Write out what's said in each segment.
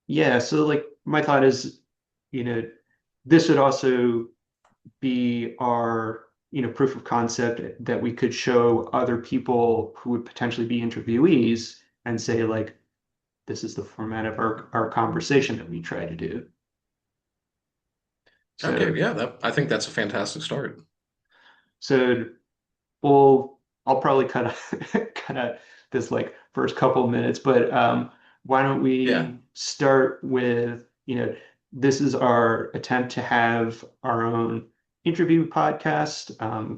Yeah, so like my thought is, you know, this would also be our, proof of concept that we could show other people who would potentially be interviewees and say like, this is the format of our conversation that we try to do. Okay, So, yeah, I think that's a fantastic start. so well, I'll probably cut cut out this like first couple minutes, but why don't Yeah. we start with, this is our attempt to have our own interview podcast.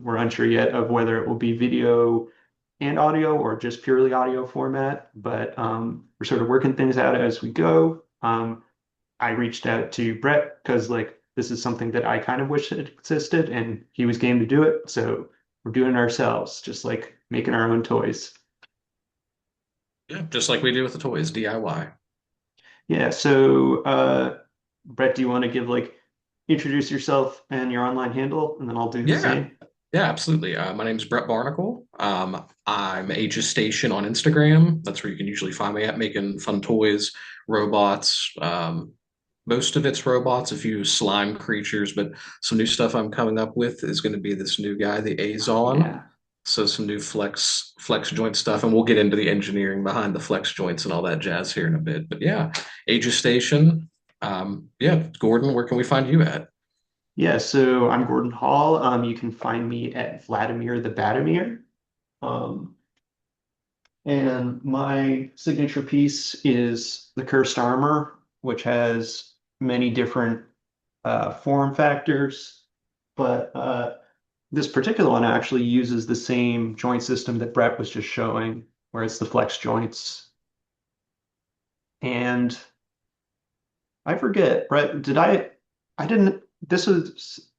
We're unsure yet of whether it will be video and audio or just purely audio format, but we're sort of working things out as we go. I reached out to Brett because like this is something that I kind of wish had existed, and he was game to do it. So we're doing it ourselves, just like making our own toys. Yeah, just like we do with the toys, DIY. Yeah. So Brett, do you want to give like introduce yourself and your online handle, and then I'll do the Yeah, same. yeah, absolutely. My name's Brett Barnacle. I'm Aegis Station on Instagram. That's where you can usually find me at, making fun toys, robots. Most of it's robots, a few slime creatures, but some new stuff I'm coming up with is going to be this new guy, the Azon. Yeah. So some new flex joint stuff, and we'll get into the engineering behind the flex joints and all that jazz here in a bit. But yeah, Aegis Station. Yeah, Gordon, where can we find you at? Yeah, so I'm Gordon Hall. You can find me at Vladimir the Batimir. Um, And my signature piece is the Cursed Armor, which has many different form factors. But this particular one actually uses the same joint system that Brett was just showing, where it's the flex joints. And I forget, Brett, I didn't, this was,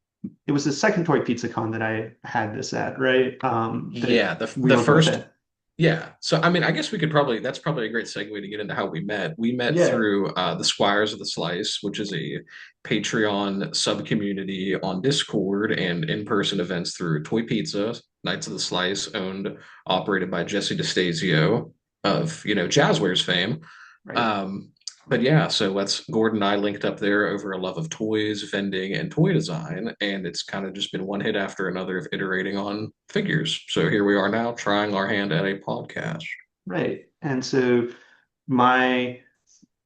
it was the second Toy Pizza Con that I had this at, right? That Yeah, the we the were both first at. Yeah. So I mean, I guess we could probably that's probably a great segue to get into how we met. We met Yeah, through the Squires of the Slice, which is a Patreon sub community on Discord and in-person events through Toy Pizza, Knights of the Slice, owned, operated by Jesse DeStazio of, Jazzwares fame. right. Um, but yeah, so let's Gordon and I linked up there over a love of toys, vending, and toy design, and it's kind of just been one hit after another of iterating on figures. So here we are now trying our hand at a podcast. Right. And so my,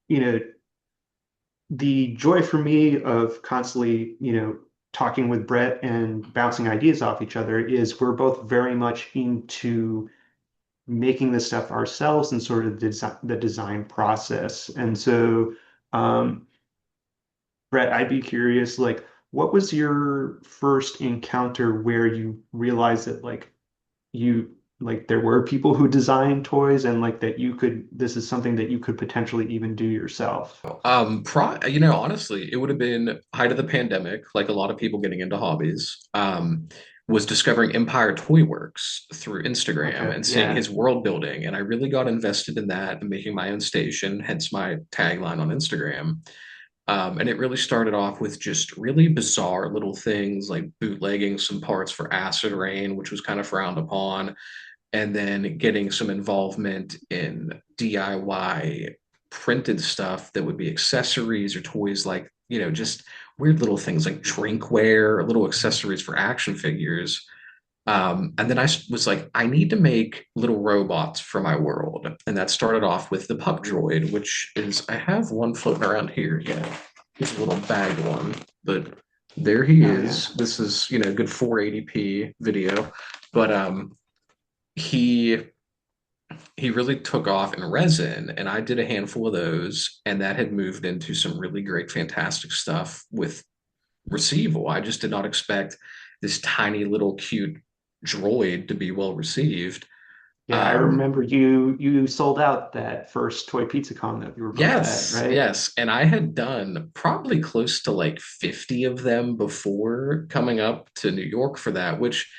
you know, the joy for me of constantly, talking with Brett and bouncing ideas off each other is we're both very much into making this stuff ourselves and sort of the design process. And so, um, Brett, I'd be curious, like, what was your first encounter where you realized that you like there were people who designed toys and like that this is something that you could potentially even do yourself? Honestly, it would have been height of the pandemic, like a lot of people getting into hobbies. Was discovering Empire Toy Works through Instagram Okay, and seeing yeah, his world building, and I really got invested in that and making my own station, hence my tagline on Instagram. And it really started off with just really bizarre little things like bootlegging some parts for Acid Rain, which was kind of frowned upon, and then getting some involvement in DIY printed stuff that would be accessories or toys like, just weird little things like drinkware, little accessories for action figures. And then was like, I need to make little robots for my world. And that started off with the Pup Droid, which is, I have one floating around here. Yeah, it's a little bag one, but there he oh yeah. is. This is, good 480p video. But he he really took off in resin, and I did a handful of those, and that had moved into some really great, fantastic stuff with Receival. I just did not expect this tiny little cute droid to be well received. Yeah, I Um, remember you sold out that first Toy Pizza Con that we were both at, yes, right? yes, and I had done probably close to like 50 of them before coming up to New York for that, which,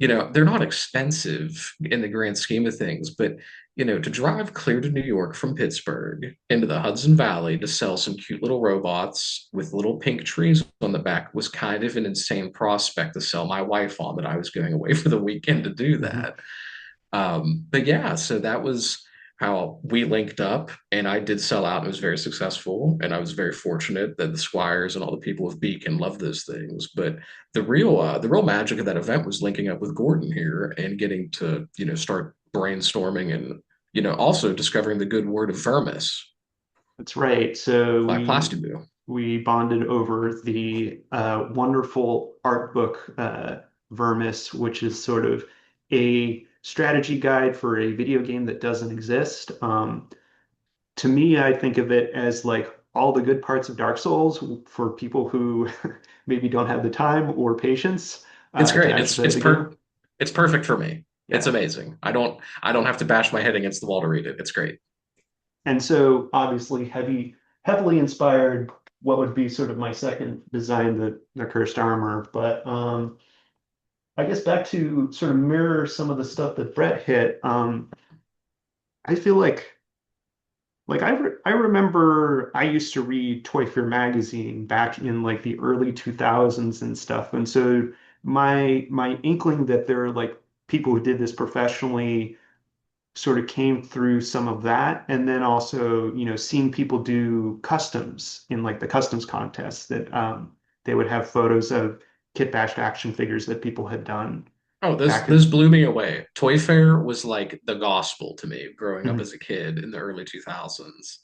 they're not expensive in the grand scheme of things, but to drive clear to New York from Pittsburgh into the Hudson Valley to sell some cute little robots with little pink trees on the back was kind of an insane prospect to sell my wife on that I was going away for the weekend to do Mhm. that. But yeah, so that was how we linked up and I did sell out and it was very successful. And I was very fortunate that the Squires and all the people of Beacon love those things. But the real magic of that event was linking up with Gordon here and getting to, start brainstorming and, also discovering the good word of Vermis That's right. So by we Plastiboo. we bonded over the wonderful art book Vermis, which is sort of a strategy guide for a video game that doesn't exist. To me, I think of it as like all the good parts of Dark Souls for people who maybe don't have the time or patience It's to great. actually play the game. It's perfect for me. It's Yeah. amazing. I don't have to bash my head against the wall to read it. It's great. And so obviously heavily inspired what would be sort of my second design, the cursed armor. But I guess back to sort of mirror some of the stuff that Brett hit. I feel like I remember I used to read Toy Fair magazine back in like the early 2000s and stuff. And so my inkling that there are like people who did this professionally sort of came through some of that. And then also, seeing people do customs in like the customs contests that they would have photos of kit bashed action figures that people had done Oh, this back this in. blew me away. Toy Fair was like the gospel to me growing up Mhm, as a kid in the early 2000s.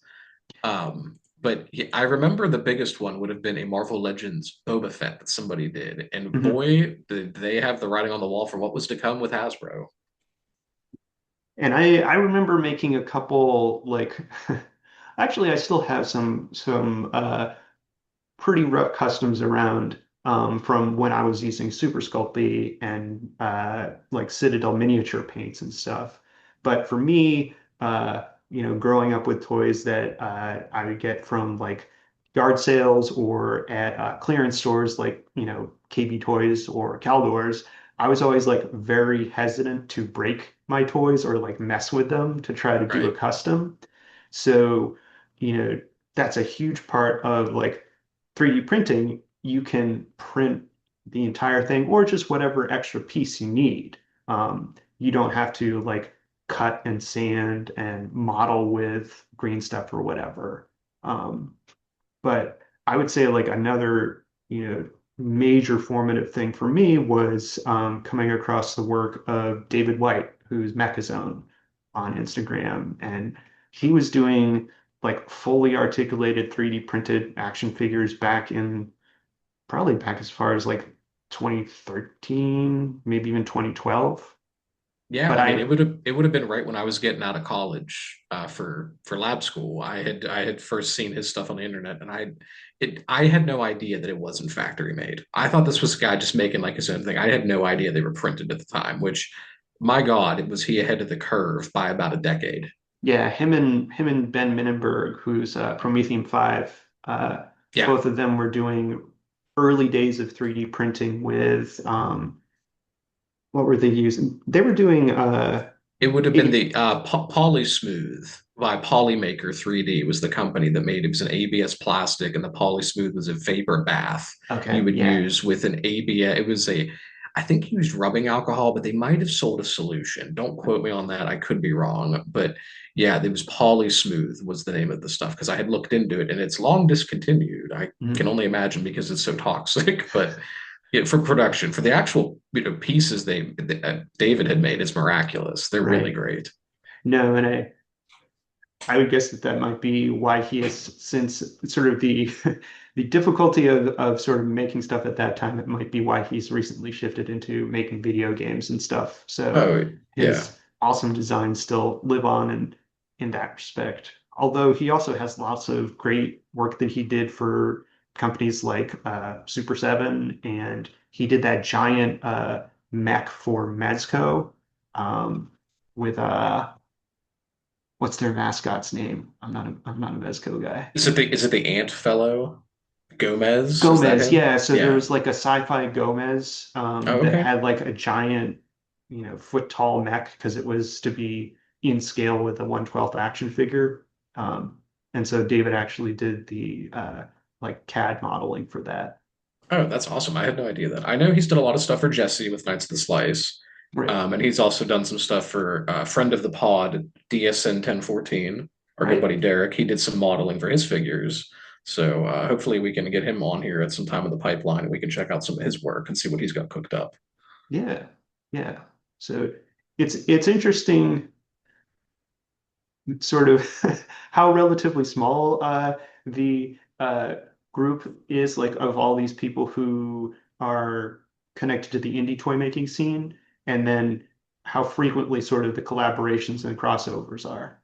But yeah, I remember the biggest one would have been a Marvel Legends Boba Fett that somebody did. And mhm. boy, did they have the writing on the wall for what was to come with Hasbro. And I remember making a couple like actually I still have some pretty rough customs around from when I was using Super Sculpey and like Citadel miniature paints and stuff. But for me, growing up with toys that I would get from like yard sales or at clearance stores like, KB Toys or Caldors, I was always like very hesitant to break my toys or like mess with them to try to do a Right. custom. So, you know, that's a huge part of like 3D printing. You can print the entire thing or just whatever extra piece you need. You don't have to like cut and sand and model with green stuff or whatever. Um, but I would say like another, major formative thing for me was coming across the work of David White, who's Mechazone on Instagram. And he was doing like fully articulated 3D printed action figures back in probably back as far as like 2013, maybe even 2012. Yeah, But I mean, I, it would have been right when I was getting out of college for lab school. I had first seen his stuff on the internet, and I had no idea that it wasn't factory made. I thought this was a guy just making like his own thing. I had no idea they were printed at the time. Which, my God, it was he ahead of the curve by about a decade. yeah, him and Ben Minenberg, who's Prometheum 5, Yeah, both of them were doing early days of 3D printing with what were they using? They were doing it would have been a the Polysmooth by Polymaker 3D was the company that made it. It was an ABS plastic, and the Polysmooth was a vapor bath you okay, would yeah. use with an ABS. It was I think he used rubbing alcohol, but they might have sold a solution. Don't quote me on that. I could be wrong. But yeah, it was Polysmooth was the name of the stuff because I had looked into it and it's long discontinued. I can Mhm. only imagine because it's so toxic. But yeah, for production, for the actual pieces David had made, it's miraculous. They're really Right. great. No, and I would guess that that might be why he has since sort of the the difficulty of sort of making stuff at that time. It might be why he's recently shifted into making video games and stuff. So Oh yeah, his awesome designs still live on in that respect. Although he also has lots of great work that he did for companies like Super 7, and he did that giant mech for Mezco um, with what's their mascot's name? I'm not a Mezco guy. is it the Ant Fellow Gomez? Is that Gomez, him? yeah. So there Yeah. was like a sci-fi Gomez Oh, that okay. had like a giant, foot tall mech because it was to be in scale with a 1/12 action figure. And so David actually did the like CAD modeling for that. Oh, that's awesome. I had no idea that. I know he's done a lot of stuff for Jesse with Knights of the Slice. Right. And he's also done some stuff for a friend of the pod, DSN 1014, our good Right. buddy Derek. He did some modeling for his figures. So hopefully we can get him on here at some time in the pipeline and we can check out some of his work and see what he's got cooked up. Yeah. Yeah. So it's interesting sort of how relatively small the group is, like of all these people who are connected to the indie toy making scene, and then how frequently sort of the collaborations and crossovers are.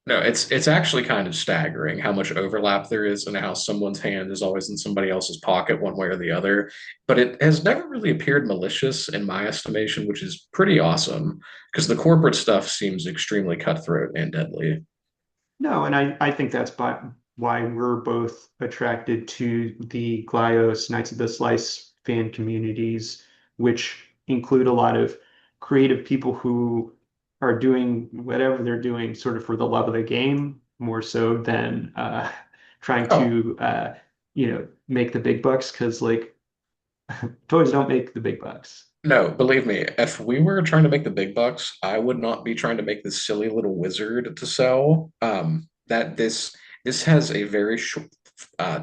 No, it's actually kind of staggering how much overlap there is and how someone's hand is always in somebody else's pocket one way or the other. But it has never really appeared malicious in my estimation, which is pretty awesome because the corporate stuff seems extremely cutthroat and deadly. No, and I think that's why we're both attracted to the Glyos Knights of the Slice fan communities, which include a lot of creative people who are doing whatever they're doing sort of for the love of the game, more so than trying Oh, to make the big bucks, because like toys don't make the big bucks. no, believe me, if we were trying to make the big bucks, I would not be trying to make this silly little wizard to sell. That this has a very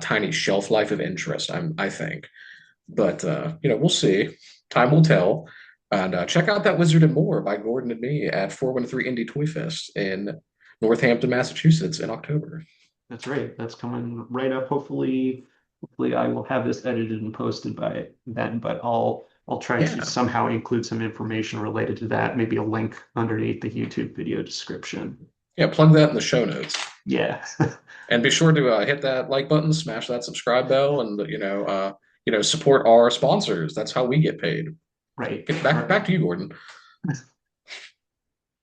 tiny shelf life of interest, I think. But we'll see. Time will tell. And check out that Wizard and More by Gordon and me at 413 Indie Toy Fest in Northampton, Massachusetts in October. That's right. That's coming right up. Hopefully I will have this edited and posted by then, but I'll try to Yeah. somehow include some information related to that, maybe a link underneath the YouTube video description. Yeah, plug that in the show notes. Yeah. And be sure to hit that like button, smash that subscribe bell, and support our sponsors. That's how we get paid. Right. Get back Right. to you, Gordon.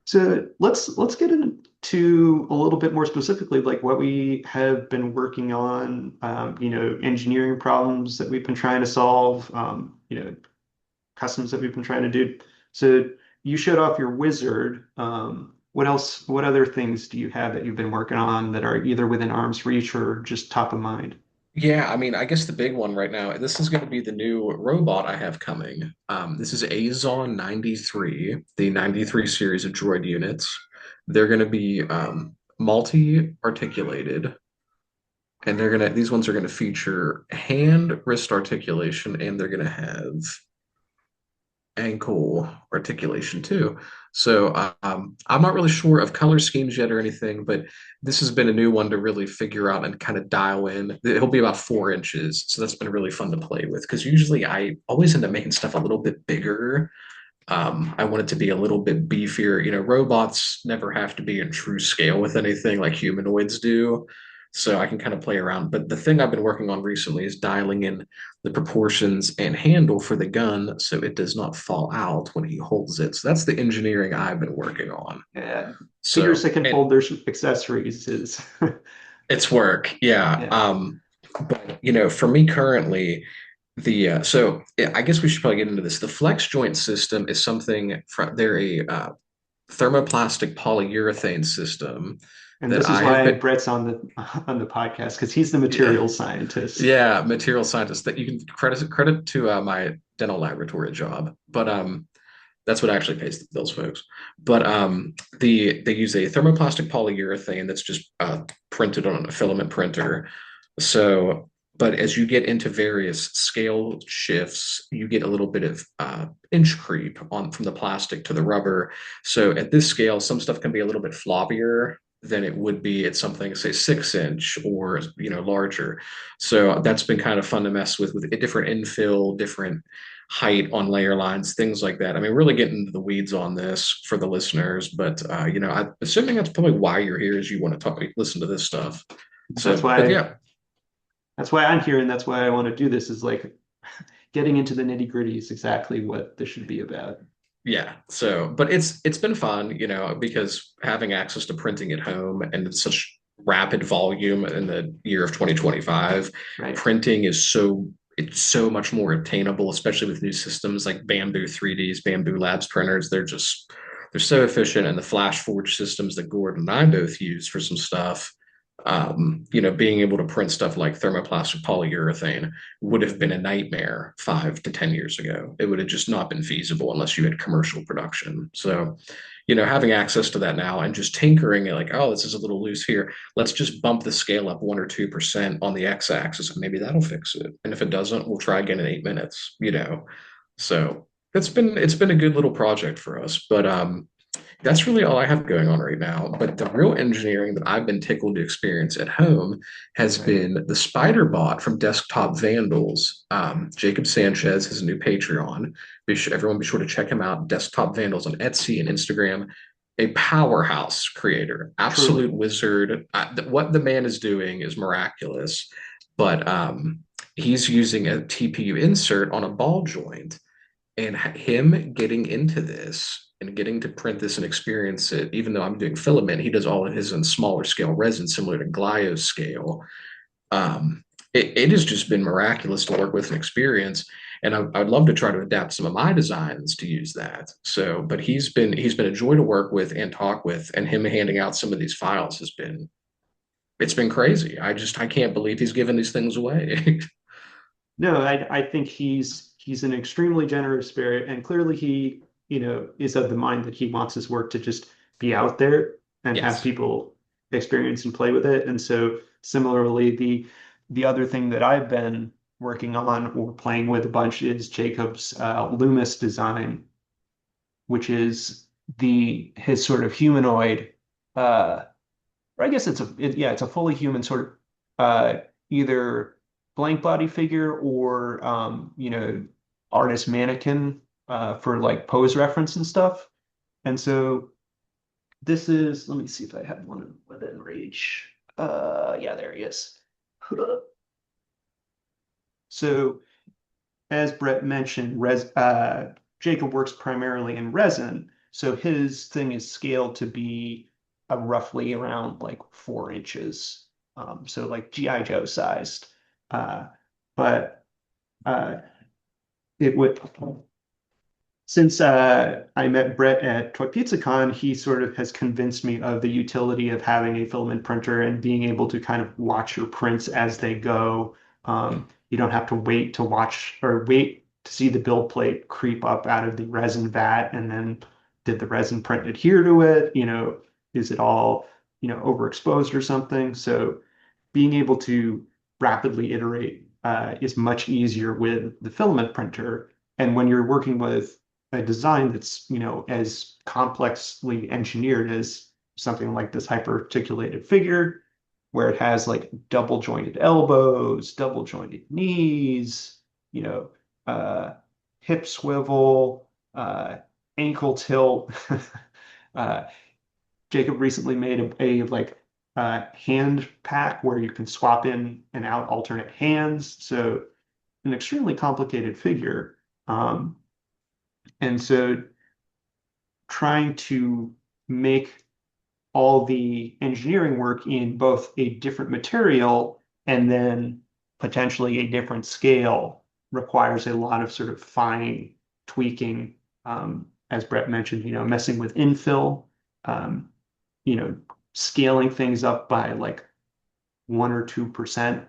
So let's get into a little bit more specifically, like what we have been working on, engineering problems that we've been trying to solve, customs that we've been trying to do. So you showed off your wizard. What else, what other things do you have that you've been working on that are either within arm's reach or just top of mind? Yeah, I mean, I guess the big one right now, this is going to be the new robot I have coming. This is Azon 93, the 93 series of droid units. They're going to be multi-articulated, and these ones are going to feature hand wrist articulation, and they're going to have ankle articulation too. So I'm not really sure of color schemes yet or anything, but this has been a new one to really figure out and kind of dial in. It'll be about 4 inches, so that's been really fun to play with because usually I always end up making stuff a little bit bigger. I want it to be a little bit beefier. You know, robots never have to be in true scale with anything like humanoids do. So I can kind of play around. But the thing I've been working on recently is dialing in the proportions and handle for the gun so it does not fall out when he holds it. So that's the engineering I've been working on. Yeah, figures So that can hold their accessories is, it's work. Yeah. yeah. But for me currently, I guess we should probably get into this. The flex joint system is something they're a thermoplastic polyurethane system And that this is I have why been, Brett's on the podcast because he's the yeah, materials scientist. yeah, material scientist that you can credit to my dental laboratory job. But that's what actually pays the bills, folks. But they use a thermoplastic polyurethane that's just printed on a filament printer. So, but as you get into various scale shifts, you get a little bit of inch creep on from the plastic to the rubber. So at this scale, some stuff can be a little bit floppier than it would be at something, say, 6 inch or larger. So that's been kind of fun to mess with a different infill, different height on layer lines, things like that. I mean, really getting into the weeds on this for the listeners, but I'm assuming that's probably why you're here is you want to listen to this stuff. That's So, but why yeah, that's why I'm here, and that's why I want to do this. Is like getting into the nitty gritty is exactly what this should be about. yeah. So, but it's been fun, because having access to printing at home and in such rapid volume in the year of 2025, Right. printing is it's so much more attainable, especially with new systems like Bamboo 3Ds, Bamboo Labs printers. They're so efficient, and the Flash Forge systems that Gordon and I both use for some stuff. Being able to print stuff like thermoplastic polyurethane would have been a nightmare 5 to 10 years ago. It would have just not been feasible unless you had commercial production. So, having access to that now and just tinkering it like, oh, this is a little loose here. Let's just bump the scale up 1 or 2% on the x-axis, and maybe that'll fix it. And if it doesn't, we'll try again in 8 minutes. So it's been a good little project for us. But that's really all I have going on right now. But the real engineering that I've been tickled to experience at home has been the spider bot from Desktop Vandals. Jacob Sanchez has a new Patreon. Everyone be sure to check him out. Desktop Vandals on Etsy and Instagram. A powerhouse creator, Truly. absolute wizard. What the man is doing is miraculous. But he's using a TPU insert on a ball joint, and him getting into this and getting to print this and experience it, even though I'm doing filament, he does all of his in smaller scale resin, similar to Glio's scale. It has just been miraculous to work with and experience. And I'd love to try to adapt some of my designs to use that. So, but he's been a joy to work with and talk with, and him handing out some of these files has been it's been crazy. I can't believe he's given these things away. No, I think he's an extremely generous spirit, and clearly he, is of the mind that he wants his work to just be out there and have Yes. people experience and play with it. And so similarly, the other thing that I've been working on or playing with a bunch is Jacob's Loomis design, which is the his sort of humanoid, uh, or I guess yeah, it's a fully human sort of either blank body figure or artist mannequin for like pose reference and stuff. And so this is, let me see if I have one within reach. Yeah, there he is. So as Brett mentioned, Jacob works primarily in resin, so his thing is scaled to be roughly around like 4 inches, so like GI Joe sized. Uh, but uh, it would since I met Brett at Toy Pizza Con, he sort of has convinced me of the utility of having a filament printer and being able to kind of watch your prints as they go. You don't have to wait to watch or wait to see the build plate creep up out of the resin vat, and then did the resin print adhere to it? Is it all, overexposed or something? So being able to rapidly iterate is much easier with the filament printer. And when you're working with a design that's, as complexly engineered as something like this hyper-articulated figure, where it has like double jointed elbows, double jointed knees, you know, uh, hip swivel, ankle tilt. uh, Jacob recently made a like hand pack where you can swap in and out alternate hands. So an extremely complicated figure. And so trying to make all the engineering work in both a different material and then potentially a different scale requires a lot of sort of fine tweaking. As Brett mentioned, messing with infill, um, you know, scaling things up by like 1 or 2%,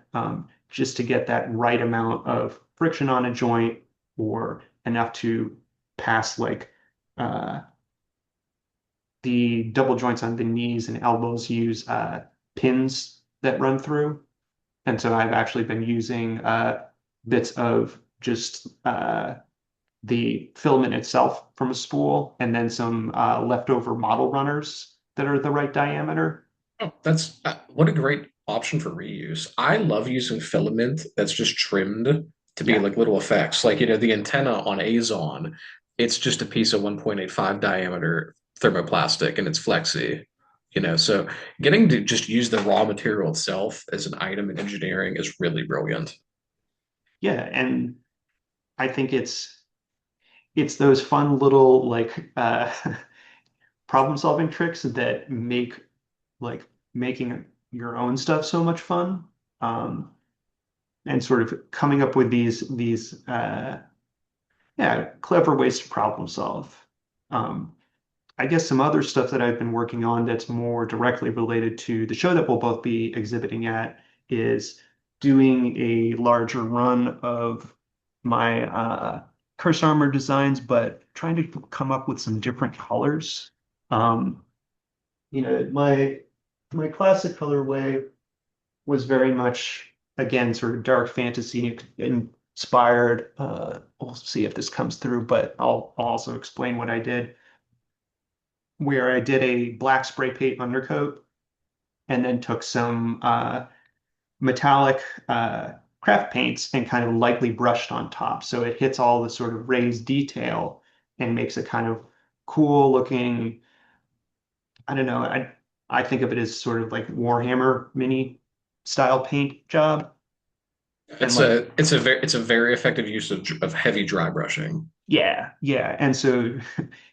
just to get that right amount of friction on a joint or enough to pass like uh, the double joints on the knees and elbows use pins that run through. And so I've actually been using bits of just the filament itself from a spool and then some leftover model runners that are the right diameter. Oh, that's what a great option for reuse. I love using filament that's just trimmed to be Yeah. like little effects. Like, the antenna on Azon, it's just a piece of 1.85 diameter thermoplastic and it's flexy. So getting to just use the raw material itself as an item in engineering is really brilliant. Yeah. And I think it's those fun little like problem solving tricks that make like making your own stuff so much fun. And sort of coming up with these yeah, clever ways to problem solve. Um, I guess some other stuff that I've been working on that's more directly related to the show that we'll both be exhibiting at is doing a larger run of my curse armor designs, but trying to come up with some different colors. Um, my classic colorway was very much again sort of dark fantasy inspired. We'll see if this comes through, but I'll also explain what I did, where I did a black spray paint undercoat and then took some metallic craft paints and kind of lightly brushed on top. So it hits all the sort of raised detail and makes a kind of cool looking, I don't know, I think of it as sort of like Warhammer mini style paint job. And like It's a very effective use of heavy dry brushing. yeah, yeah. And so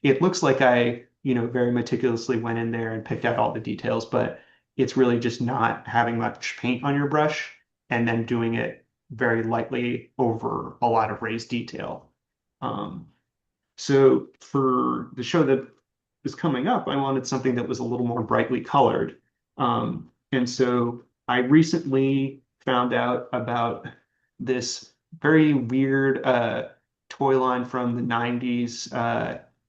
it looks like I, very meticulously went in there and picked out all the details, but it's really just not having much paint on your brush and then doing it very lightly over a lot of raised detail. Um, so for the show that is coming up, I wanted something that was a little more brightly colored. And so I recently found out about this very weird toy line from the 90s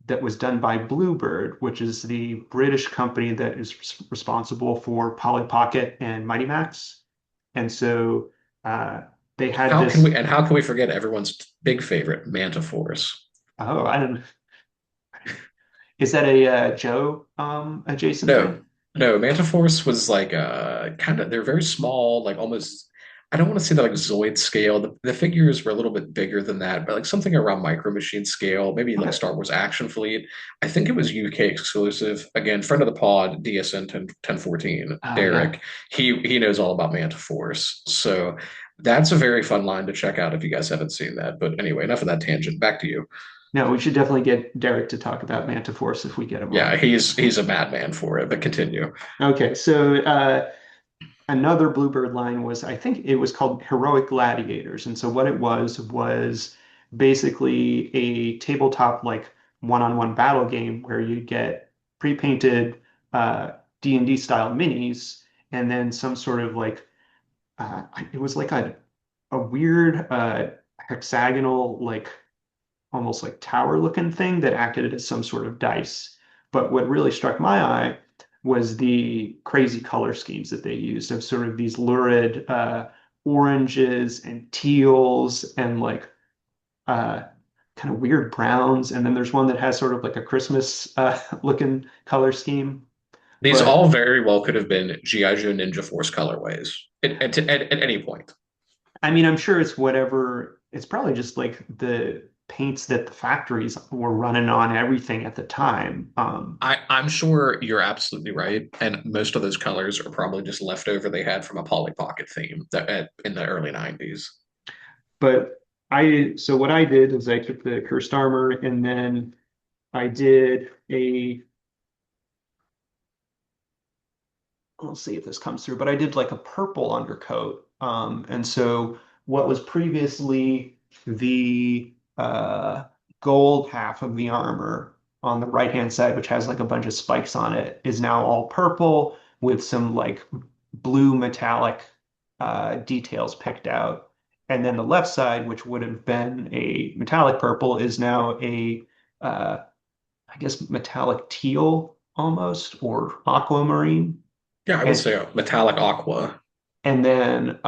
that was done by Bluebird, which is the British company that is responsible for Polly Pocket and Mighty Max. And so uh, they had this. How can we forget everyone's big favorite, Manta Force? Oh, I don't. Is that a Joe adjacent No, thing? no, Manta Force was like kind of they're very small, like almost I don't want to say they're like Zoid scale. The figures were a little bit bigger than that, but like something around Micro Machine scale, maybe like Okay. Star Wars Action Fleet. I think it was UK exclusive. Again, friend of the pod, DSN 1014, Oh yeah. Derek. He knows all about Manta Force. So that's a very fun line to check out if you guys haven't seen that. But anyway, enough of that tangent. Back to you. No, we should definitely get Derek to talk about Manta Force if we get him Yeah, on. he's a madman for it, but continue. Okay, so another Bluebird line was, I think it was called Heroic Gladiators. And so what it was basically a tabletop like one-on-one battle game where you get pre-painted D&D style minis and then some sort of like it was like a weird hexagonal like almost like tower looking thing that acted as some sort of dice. But what really struck my eye was the crazy color schemes that they used of sort of these lurid oranges and teals and like uh, kind of weird browns. And then there's one that has sort of like a Christmas looking color scheme. These But all very well could have been G.I. Joe Ninja Force colorways at any point. I mean, I'm sure it's whatever, it's probably just like the paints that the factories were running on everything at the time. I'm sure you're absolutely right. And most of those colors are probably just leftover they had from a Polly Pocket theme in the early 90s. But so what I did is I took the cursed armor and then I did a, we'll see if this comes through, but I did like a purple undercoat. And so what was previously the gold half of the armor on the right-hand side, which has like a bunch of spikes on it, is now all purple with some like blue metallic details picked out. And then the left side, which would have been a metallic purple, is now a I guess metallic teal almost or aquamarine. Yeah, I would And say a metallic aqua. and then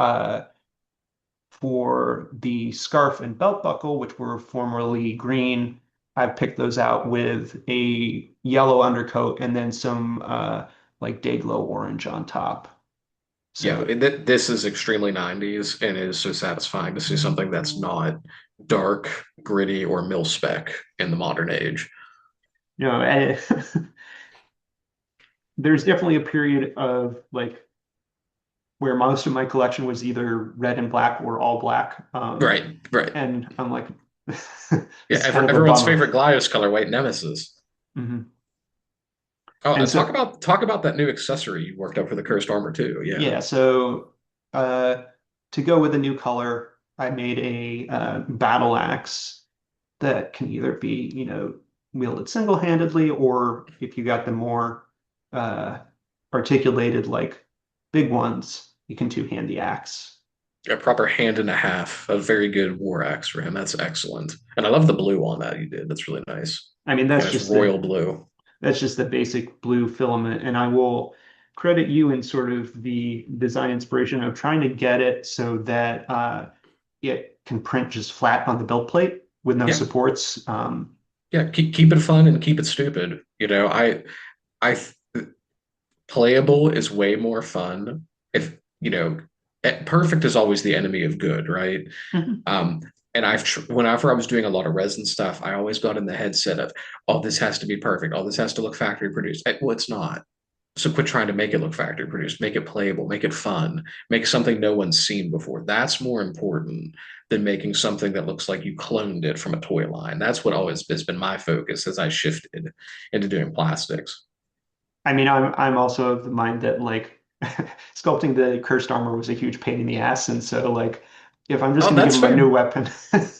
for the scarf and belt buckle, which were formerly green, I've picked those out with a yellow undercoat and then some like day glow orange on top. Yeah, So, this is extremely 90s and it is so satisfying to see something that's not dark, gritty, or mil spec in the modern age. you know, there's definitely a period of like where most of my collection was either red and black or all black. Right, right. And I'm like, Yeah, this is kind of a everyone's bummer. favorite Glyos color, white Nemesis. Mhm. Oh, And and so, talk about that new accessory you worked up for the cursed armor too. Yeah. yeah, so uh, to go with a new color, I made a battle axe that can either be, wield it single-handedly, or if you got the more uh, articulated, like big ones, you can two-hand the axe. A proper hand and a half, a very good war axe for him. That's excellent. And I love the blue on that you did. That's really nice. I mean, And it's royal blue. that's just the basic blue filament, and I will credit you in sort of the design inspiration of trying to get it so that it can print just flat on the build plate with no Yeah. supports. Yeah. Keep it fun and keep it stupid. I playable is way more fun if, perfect is always the enemy of good, right? Um, and whenever I was doing a lot of resin stuff, I always got in the headset of, oh, this has to be perfect. Oh, this has to look factory produced. Well, it's not. So quit trying to make it look factory produced. Make it playable. Make it fun. Make something no one's seen before. That's more important than making something that looks like you cloned it from a toy line. That's what always has been my focus as I shifted into doing plastics. I mean, I'm also of the mind that like sculpting the cursed armor was a huge pain in the ass, and so like if I'm just Oh, going to give that's him a new fair. weapon,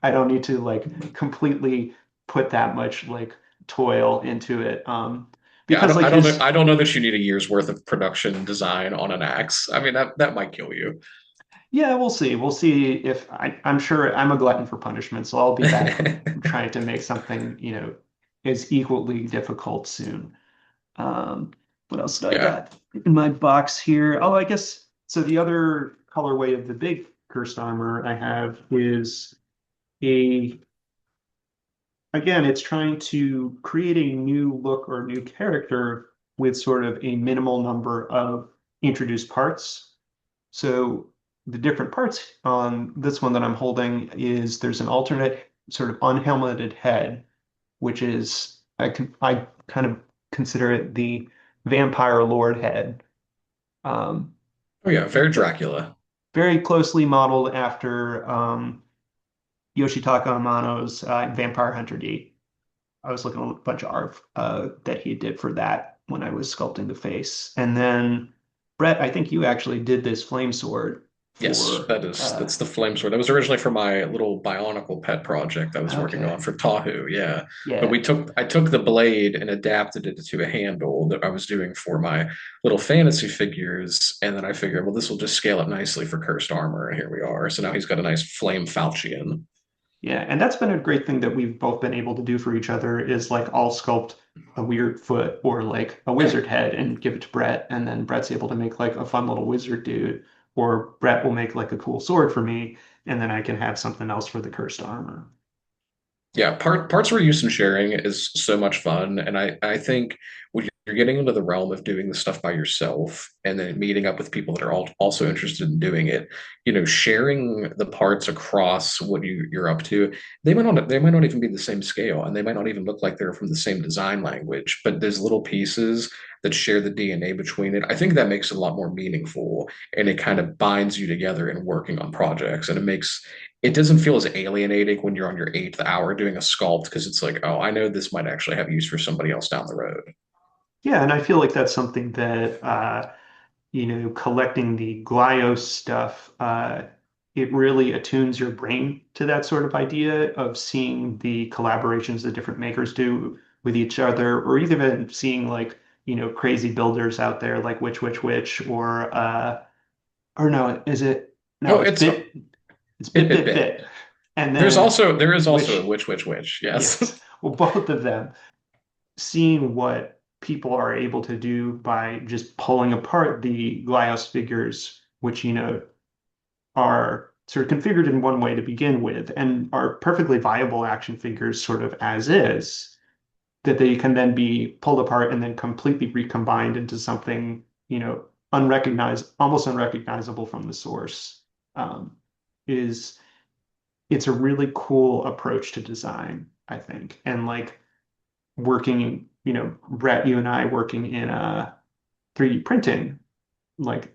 I don't need to like completely put that much like toil into it. Yeah, I Because don't, like I don't know. his I don't know that you need a year's worth of production design on an axe. I mean, that might kill you. Yeah, we'll see. We'll see if I'm sure I'm a glutton for punishment, so I'll be back trying to make something, as equally difficult soon. Um, what else did I Yeah. got in my box here? Oh, I guess so. The other colorway of the big cursed armor I have is a, again, it's trying to create a new look or new character with sort of a minimal number of introduced parts. So the different parts on this one that I'm holding is there's an alternate sort of unhelmeted head, which is I kind of consider it the vampire lord head. Um, Oh yeah, very Dracula. Very closely modeled after Yoshitaka Amano's Vampire Hunter D. I was looking at a bunch of art that he did for that when I was sculpting the face. And then Brett, I think you actually did this flame sword Yes, for that's the flame sword. That was originally for my little bionicle pet project I was working okay. on for Tahu. Yeah, but Yeah. I took the blade and adapted it to a handle that I was doing for my little fantasy figures, and then I figured, well, this will just scale up nicely for cursed armor, and here we are. So now he's got a nice flame falchion. Yeah, and that's been a great thing that we've both been able to do for each other is like I'll sculpt a weird foot or like a Yeah, wizard head and give it to Brett, and then Brett's able to make like a fun little wizard dude, or Brett will make like a cool sword for me, and then I can have something else for the cursed armor. yeah, parts reuse and sharing is so much fun, and I think when you're getting into the realm of doing the stuff by yourself and then meeting up with people that are also interested in doing it, sharing the parts across what you're up to, they might not even be the same scale, and they might not even look like they're from the same design language, but there's little pieces that share the DNA between it. I think that makes it a lot more meaningful, and it kind of binds you together in working on projects, and it doesn't feel as alienating when you're on your eighth hour doing a sculpt because it's like, oh, I know this might actually have use for somebody else down the road. Yeah, and I feel like that's something that collecting the Glyos stuff, it really attunes your brain to that sort of idea of seeing the collaborations that different makers do with each other, or even seeing like, crazy builders out there like which, or no, is it, no, Oh, it's it bit, bit bit, bit. bit. And then There is also a which, which. Yes. yes, well, both of them seeing what people are able to do by just pulling apart the Glyos figures, which, are sort of configured in one way to begin with and are perfectly viable action figures sort of as is, that they can then be pulled apart and then completely recombined into something, almost unrecognizable from the source, is it's a really cool approach to design, I think. And like working, Brett, you and I working in 3D printing, like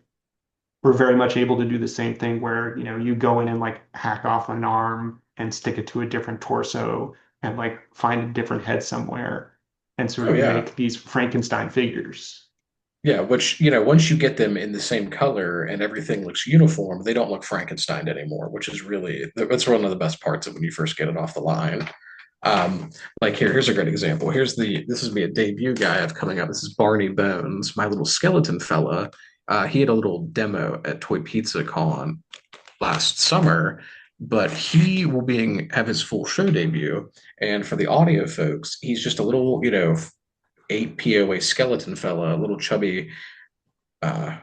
we're very much able to do the same thing where, you go in and like hack off an arm and stick it to a different torso and like find a different head somewhere and sort Oh of yeah. make these Frankenstein figures. Yeah, which, once you get them in the same color and everything looks uniform, they don't look Frankenstein anymore, which is really, that's one of the best parts of when you first get it off the line. Like here's a great example. This is me a debut guy I have coming up. This is Barney Bones, my little skeleton fella. He had a little demo at Toy Pizza Con last summer, but he will being have his full show debut. And for the audio folks, he's just a little, 8 POA skeleton fella, a little chubby uh,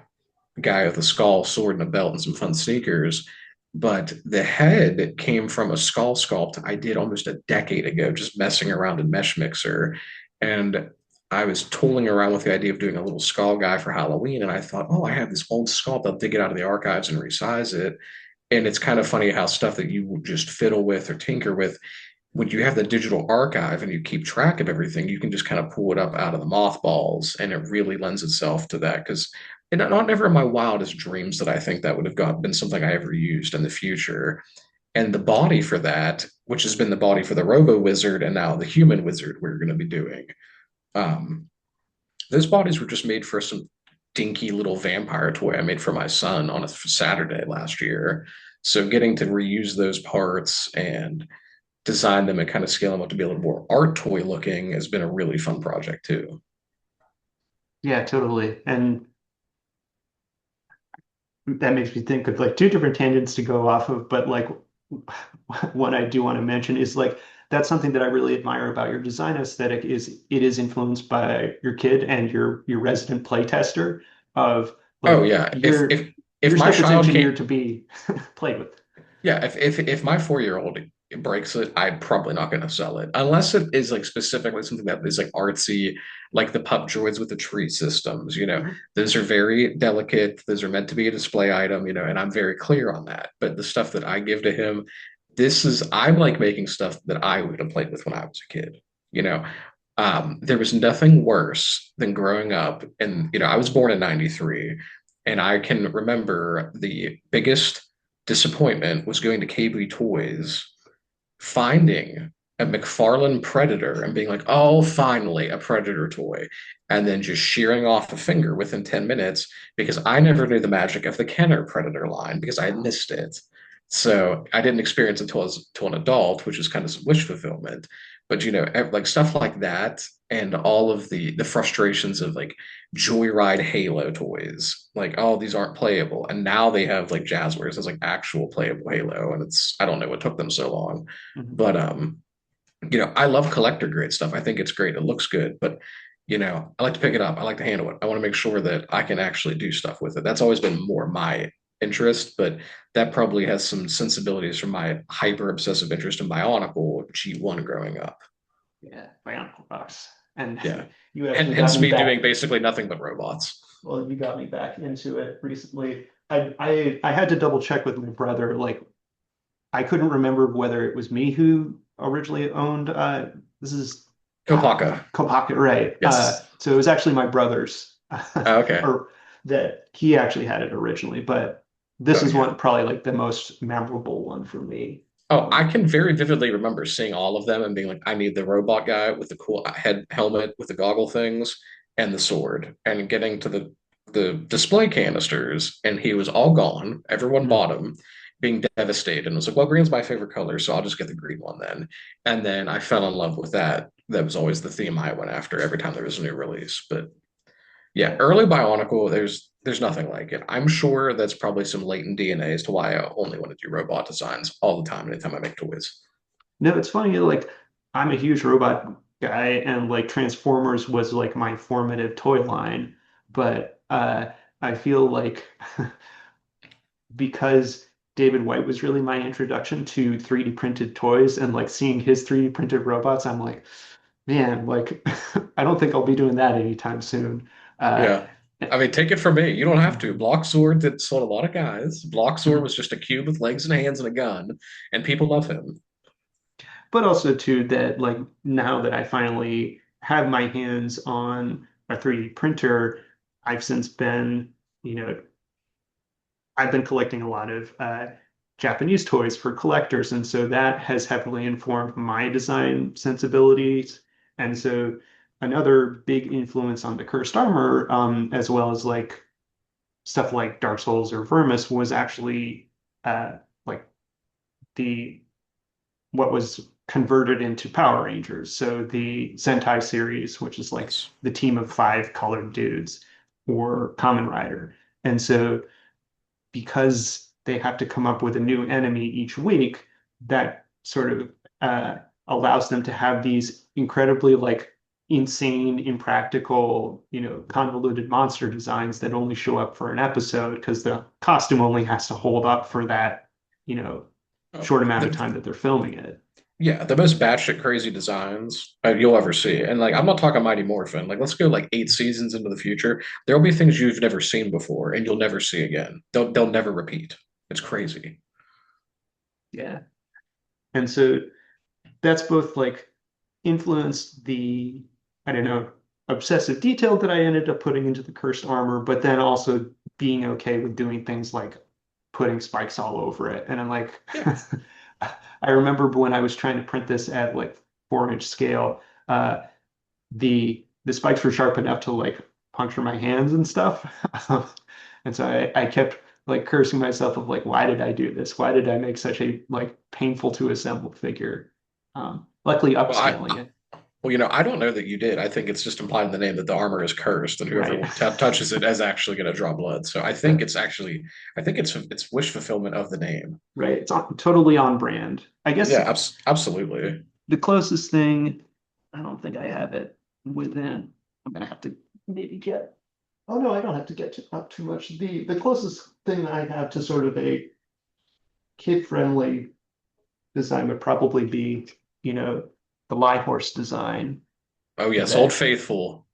guy with a skull, sword, and a belt, and some fun sneakers. But the head came from a skull sculpt I did almost a decade ago, just messing around in Mesh Mixer. And I was tooling around with the idea of doing a little skull guy for Halloween. And I thought, oh, I have this old sculpt. I'll dig it out of the archives and resize it. And it's kind of funny how stuff that you just fiddle with or tinker with, when you have the digital archive and you keep track of everything, you can just kind of pull it up out of the mothballs, and it really lends itself to that. Because not never in my wildest dreams that I think that would have been something I ever used in the future. And the body for that, which has been the body for the Robo Wizard and now the Human Wizard we're going to be doing, um, those bodies were just made for some dinky little vampire toy I made for my son on a Saturday last year. So getting to reuse those parts and design them and kind of scale them up to be a little more art toy looking has been a really fun project too. Yeah, totally. And that makes me think of like two different tangents to go off of, but like one I do want to mention is like that's something that I really admire about your design aesthetic is it is influenced by your kid and your resident playtester of Oh like yeah, if your my stuff is child can't, engineered to be played with. yeah, if my 4 year old breaks it, I'm probably not going to sell it unless it is like specifically something that is like artsy, like the pup droids with the tree systems. Mhm. Those are very delicate. Those are meant to be a display item. And I'm very clear on that. But the stuff that I give to him, I'm like making stuff that I would have played with when I was a kid. You know, there was nothing worse than growing up, and I was born in '93, and I can remember the biggest disappointment was going to KB Toys, finding a McFarlane Predator and being like, oh, finally a Predator toy. And then just shearing off a finger within 10 minutes because I never knew the magic of the Kenner Predator line because I had missed it. So I didn't experience it until I was to an adult, which is kind of some wish fulfillment. But like stuff like that, and all of the frustrations of like Joyride Halo toys, like, oh, these aren't playable, and now they have like Jazzwares as like actual playable Halo, and I don't know what took them so long, Mhm. but I love collector grade stuff. I think it's great. It looks good, but I like to pick it up. I like to handle it. I want to make sure that I can actually do stuff with it. That's always been more my interest, but that probably has some sensibilities from my hyper obsessive interest in Bionicle G1 growing up. Yeah, Bionicle Box. And Yeah. you And actually got hence me me back. doing basically nothing but robots. Well, you got me back into it recently. I had to double check with my brother. Like I couldn't remember whether it was me who originally owned this is Kopaka. Kopaka, right? Yes. So it was actually my brother's Okay. or that he actually had it originally, but this Oh is yeah. one probably like the most memorable one for me. Oh, I can very vividly remember seeing all of them and being like, I need the robot guy with the cool head helmet with the goggle things and the sword, and getting to the display canisters, and he was all gone. Everyone Mhm. bought him, being devastated, and was like, well, green's my favorite color, so I'll just get the green one then. And then I fell in love with that. That was always the theme I went after every time there was a new release. But yeah, Yeah. early Bionicle, there's nothing like it. I'm sure that's probably some latent DNA as to why I only want to do robot designs all the time, anytime I make toys. No, it's funny, like I'm a huge robot guy and like Transformers was like my formative toy line, but I feel like because David White was really my introduction to 3D printed toys and like seeing his 3D printed robots, I'm like, man, like I don't think I'll be doing that anytime soon. Uh, Yeah. I mean, take it from me. You don't have to. Block Sword did sold a lot of guys. Block Sword was just a cube with legs and hands and a gun, and people love him. but also too that like now that I finally have my hands on a 3D printer, I've since been, you know, I've been collecting a lot of Japanese toys for collectors, and so that has heavily informed my design sensibilities. And so another big influence on the cursed armor, as well as like stuff like Dark Souls or Vermis, was actually like the what was converted into Power Rangers. So the Sentai series, which is like Yes. the team of five colored dudes, or Kamen Rider. And so because they have to come up with a new enemy each week, that sort of uh, allows them to have these incredibly like insane, impractical, convoluted monster designs that only show up for an episode because the costume only has to hold up for that, you know, Oh, short amount of the, time that they're filming it. yeah, the most batshit crazy designs you'll ever see. And like, I'm not talking Mighty Morphin. Like, let's go like 8 seasons into the future. There'll be things you've never seen before and you'll never see again. They'll never repeat. It's crazy. Yeah. And so that's both like influenced the, I don't know, obsessive detail that I ended up putting into the cursed armor, but then also being okay with doing things like putting spikes all over it. And I'm like, Yeah. I remember when I was trying to print this at like 4-inch scale, the spikes were sharp enough to like puncture my hands and stuff. And so I kept like cursing myself of like, why did I do this? Why did I make such a like painful to assemble figure? Luckily Well, upscaling it, I don't know that you did. I think it's just implied in the name that the armor is cursed, and whoever right? touches it is actually going to draw blood. So But I think it's wish fulfillment of the name. right, totally on brand. I guess Yeah, absolutely. the closest thing, I don't think I have it within. I'm gonna have to maybe get. Oh no, I don't have to get up too much. The closest thing I have to sort of a kid-friendly design would probably be, you know, the Horse design Oh yes, Old that. Faithful.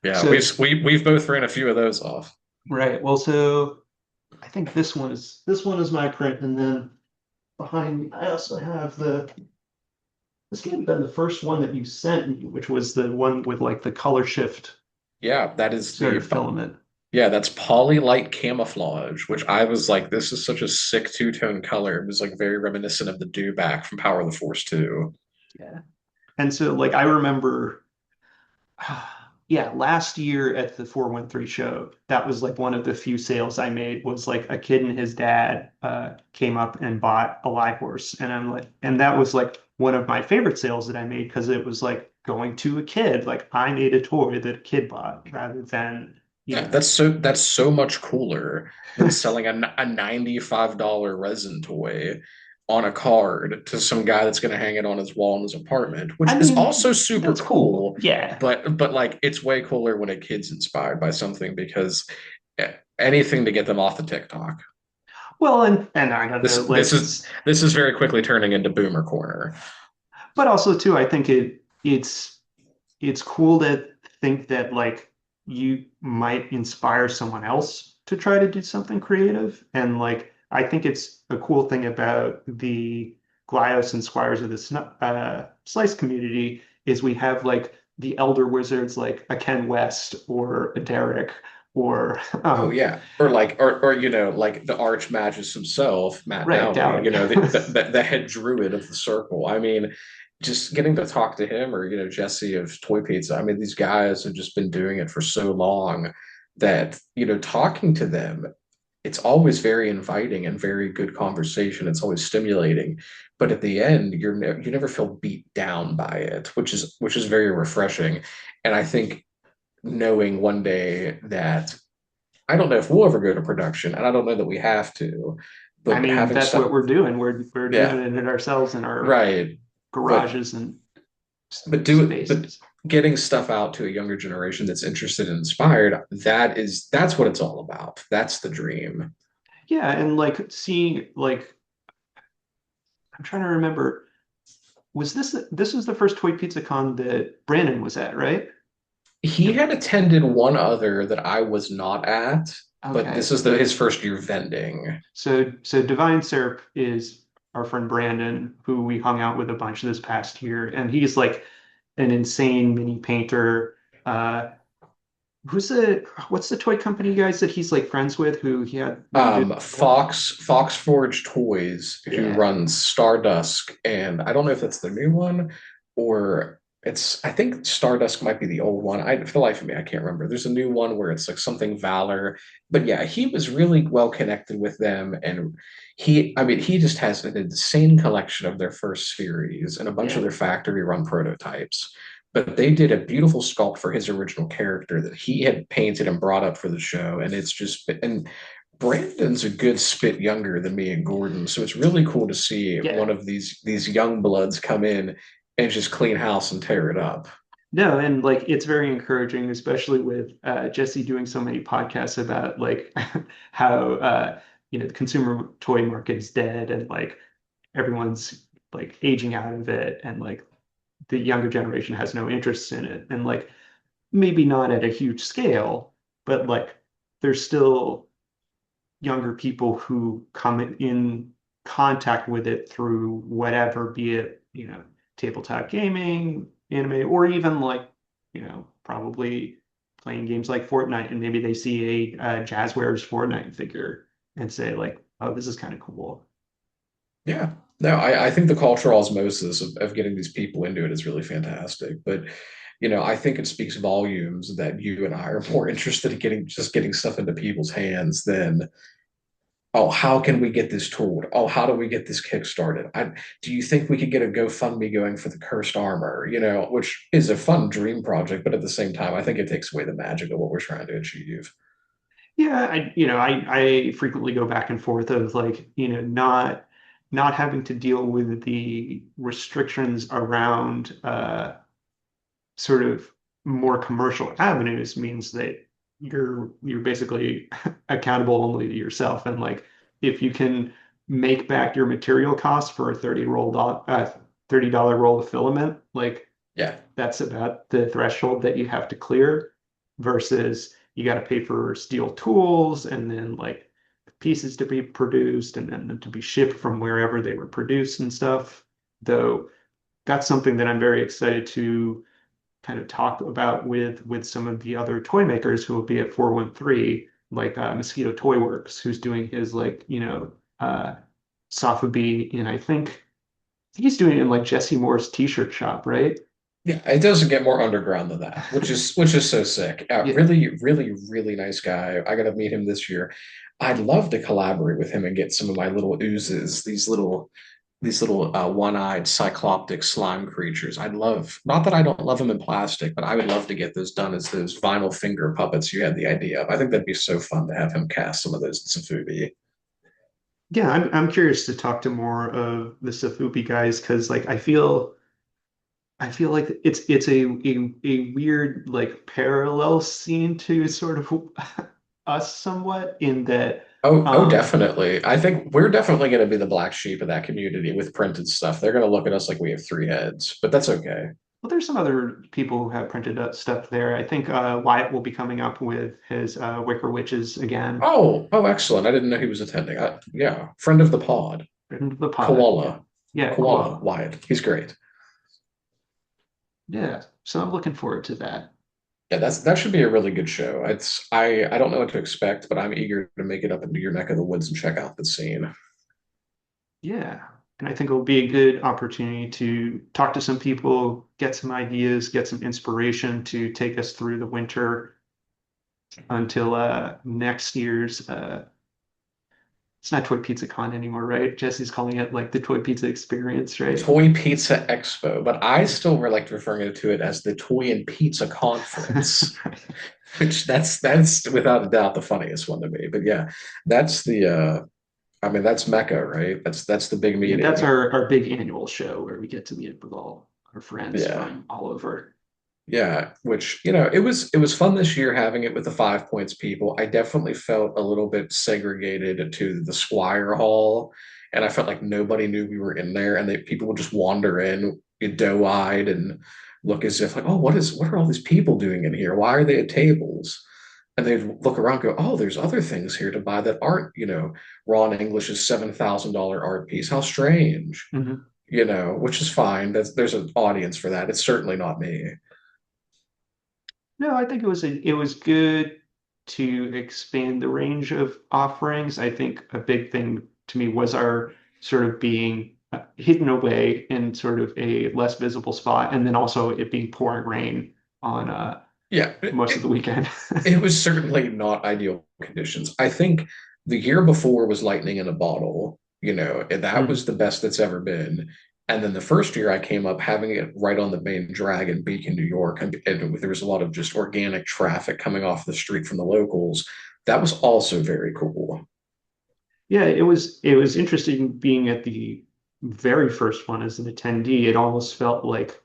Yeah, So we've both ran a few of those off. right, well, so I think this one is my print, and then behind me, I also have this might have been the first one that you sent me, which was the one with like the color shift Yeah, that is sort of filament. yeah, that's Polylight Camouflage, which I was like, this is such a sick two-tone color. It was like very reminiscent of the dewback from Power of the Force 2. Yeah. And so like I remember yeah, last year at the 413 show, that was like one of the few sales I made was like a kid and his dad came up and bought a live horse. And I'm like, and that was like one of my favorite sales that I made because it was like going to a kid. Like I made a toy that a kid bought rather than, you Yeah, know, that's so much cooler than selling a $95 resin toy on a card to some guy that's going to hang it on his wall in his apartment, I which is also mean, super that's cool. cool. Yeah. But like it's way cooler when a kid's inspired by something because anything to get them off the TikTok. Well, and I don't know, like This is very quickly turning into boomer corner. but also too, I think it's cool to think that like you might inspire someone else to try to do something creative. And like I think it's a cool thing about the Glyos and Squires of the Slice community is we have like the elder wizards like a Ken West or a Derek or Oh yeah, or like the Archmagus himself, Matt right, Dowling, Dowling. the head druid of the circle. I mean, just getting to talk to him or Jesse of Toy Pizza. I mean, these guys have just been doing it for so long that talking to them, it's always very inviting and very good conversation. It's always stimulating, but at the end, you never feel beat down by it, which is very refreshing. And I think knowing one day that I don't know if we'll ever go to production, and I don't know that we have to, I but mean, having that's what stuff, we're doing. We're yeah, doing it ourselves in our right. But garages and but spaces. getting stuff out to a younger generation that's interested and inspired, that's what it's all about. That's the dream. Yeah, and like seeing like I'm trying to remember, was this was the first Toy Pizza Con that Brandon was at, right? He Div- had attended one other that I was not at, but this Okay. is his first year vending. So Divine Syrup is our friend Brandon, who we hung out with a bunch this past year, and he's like an insane mini painter. Who's the what's the toy company guys that he's like friends with who he had when he did Fox Forge Toys, who yeah. runs Stardusk, and I don't know if that's the new one or. I think Stardust might be the old one. For the life of me, I can't remember. There's a new one where it's like something Valor. But yeah, he was really well connected with them. And I mean, he just has an insane collection of their first series and a bunch of Yeah. their factory run prototypes. But they did a beautiful sculpt for his original character that he had painted and brought up for the show. And it's just, and Brandon's a good spit younger than me and Gordon. So it's really cool to see one Yeah. of these young bloods come in and just clean house and tear it up. No, and like it's very encouraging, especially with Jesse doing so many podcasts about like how the consumer toy market is dead and like everyone's like aging out of it and like the younger generation has no interest in it. And like maybe not at a huge scale, but like there's still younger people who come in contact with it through whatever, be it, tabletop gaming, anime, or even like, probably playing games like Fortnite, and maybe they see a Jazzwares Fortnite figure and say like, oh, this is kind of cool. Yeah. No, I think the cultural osmosis of getting these people into it is really fantastic. But, I think it speaks volumes that you and I are more interested in getting stuff into people's hands than, oh, how can we get this tooled? Oh, how do we get this kickstarted? Do you think we could get a GoFundMe going for the cursed armor? Which is a fun dream project, but at the same time, I think it takes away the magic of what we're trying to achieve. Yeah, I frequently go back and forth of like, not having to deal with the restrictions around sort of more commercial avenues means that you're basically accountable only to yourself. And like if you can make back your material costs for a $30 roll of filament, like Yeah. that's about the threshold that you have to clear versus you got to pay for steel tools and then like pieces to be produced and then to be shipped from wherever they were produced and stuff. Though that's something that I'm very excited to kind of talk about with some of the other toy makers who will be at 413, like Mosquito Toy Works, who's doing his like, Sotheby, and I think he's doing it in like Jesse Moore's t-shirt shop, right? Yeah, it doesn't get more underground than that, which is so sick. Yeah. Really, really, really nice guy. I got to meet him this year. I'd love to collaborate with him and get some of my little oozes, these little one-eyed cycloptic slime creatures. I'd love, not that I don't love them in plastic, but I would love to get those done as those vinyl finger puppets you had the idea of. I think that'd be so fun to have him cast some of those in Safubi. Yeah, I'm curious to talk to more of the Safupi guys because like I feel like it's a weird like parallel scene to sort of us somewhat in that Oh, um definitely. I think we're definitely going to be the black sheep of that community with printed stuff. They're going to look at us like we have three heads, but that's okay. well, there's some other people who have printed up stuff there. I think Wyatt will be coming up with his Wicker Witches again. Oh, excellent. I didn't know he was attending. Yeah, friend of the pod, Into the pod. Yeah. Koala, Yeah, Koala Koala. Wyatt. He's great. Yeah. So I'm looking forward to that. Yeah, that should be a really good show. I don't know what to expect, but I'm eager to make it up into your neck of the woods and check out the scene. Yeah. And I think it'll be a good opportunity to talk to some people, get some ideas, get some inspiration to take us through the winter until next year's it's not Toy Pizza Con anymore, right? Jesse's calling it like the Toy Pizza Experience, right? Toy Pizza Expo, but I still like referring to it as the Toy and Pizza Conference, which that's without a doubt the funniest one to me. But yeah, that's I mean that's Mecca, right? That's the big Yeah, that's meeting. our big annual show where we get to meet with all our friends Yeah. from all over. Yeah, which, it was fun this year having it with the 5 Points people. I definitely felt a little bit segregated to the Squire Hall, and I felt like nobody knew we were in there, and people would just wander in doe-eyed and look as if like, oh, what are all these people doing in here? Why are they at tables? And they'd look around and go, oh, there's other things here to buy that aren't, Ron English's $7,000 art piece. How strange, Mhm. which is fine. There's an audience for that. It's certainly not me. No, I think it was good to expand the range of offerings. I think a big thing to me was our sort of being hidden away in sort of a less visible spot, and then also it being pouring rain on Yeah, most of the weekend. it was certainly not ideal conditions. I think the year before was lightning in a bottle, and that was Mm. the best that's ever been. And then the first year I came up having it right on the main drag in Beacon, New York, and there was a lot of just organic traffic coming off the street from the locals. That was also very cool. Yeah, it was interesting being at the very first one as an attendee. It almost felt like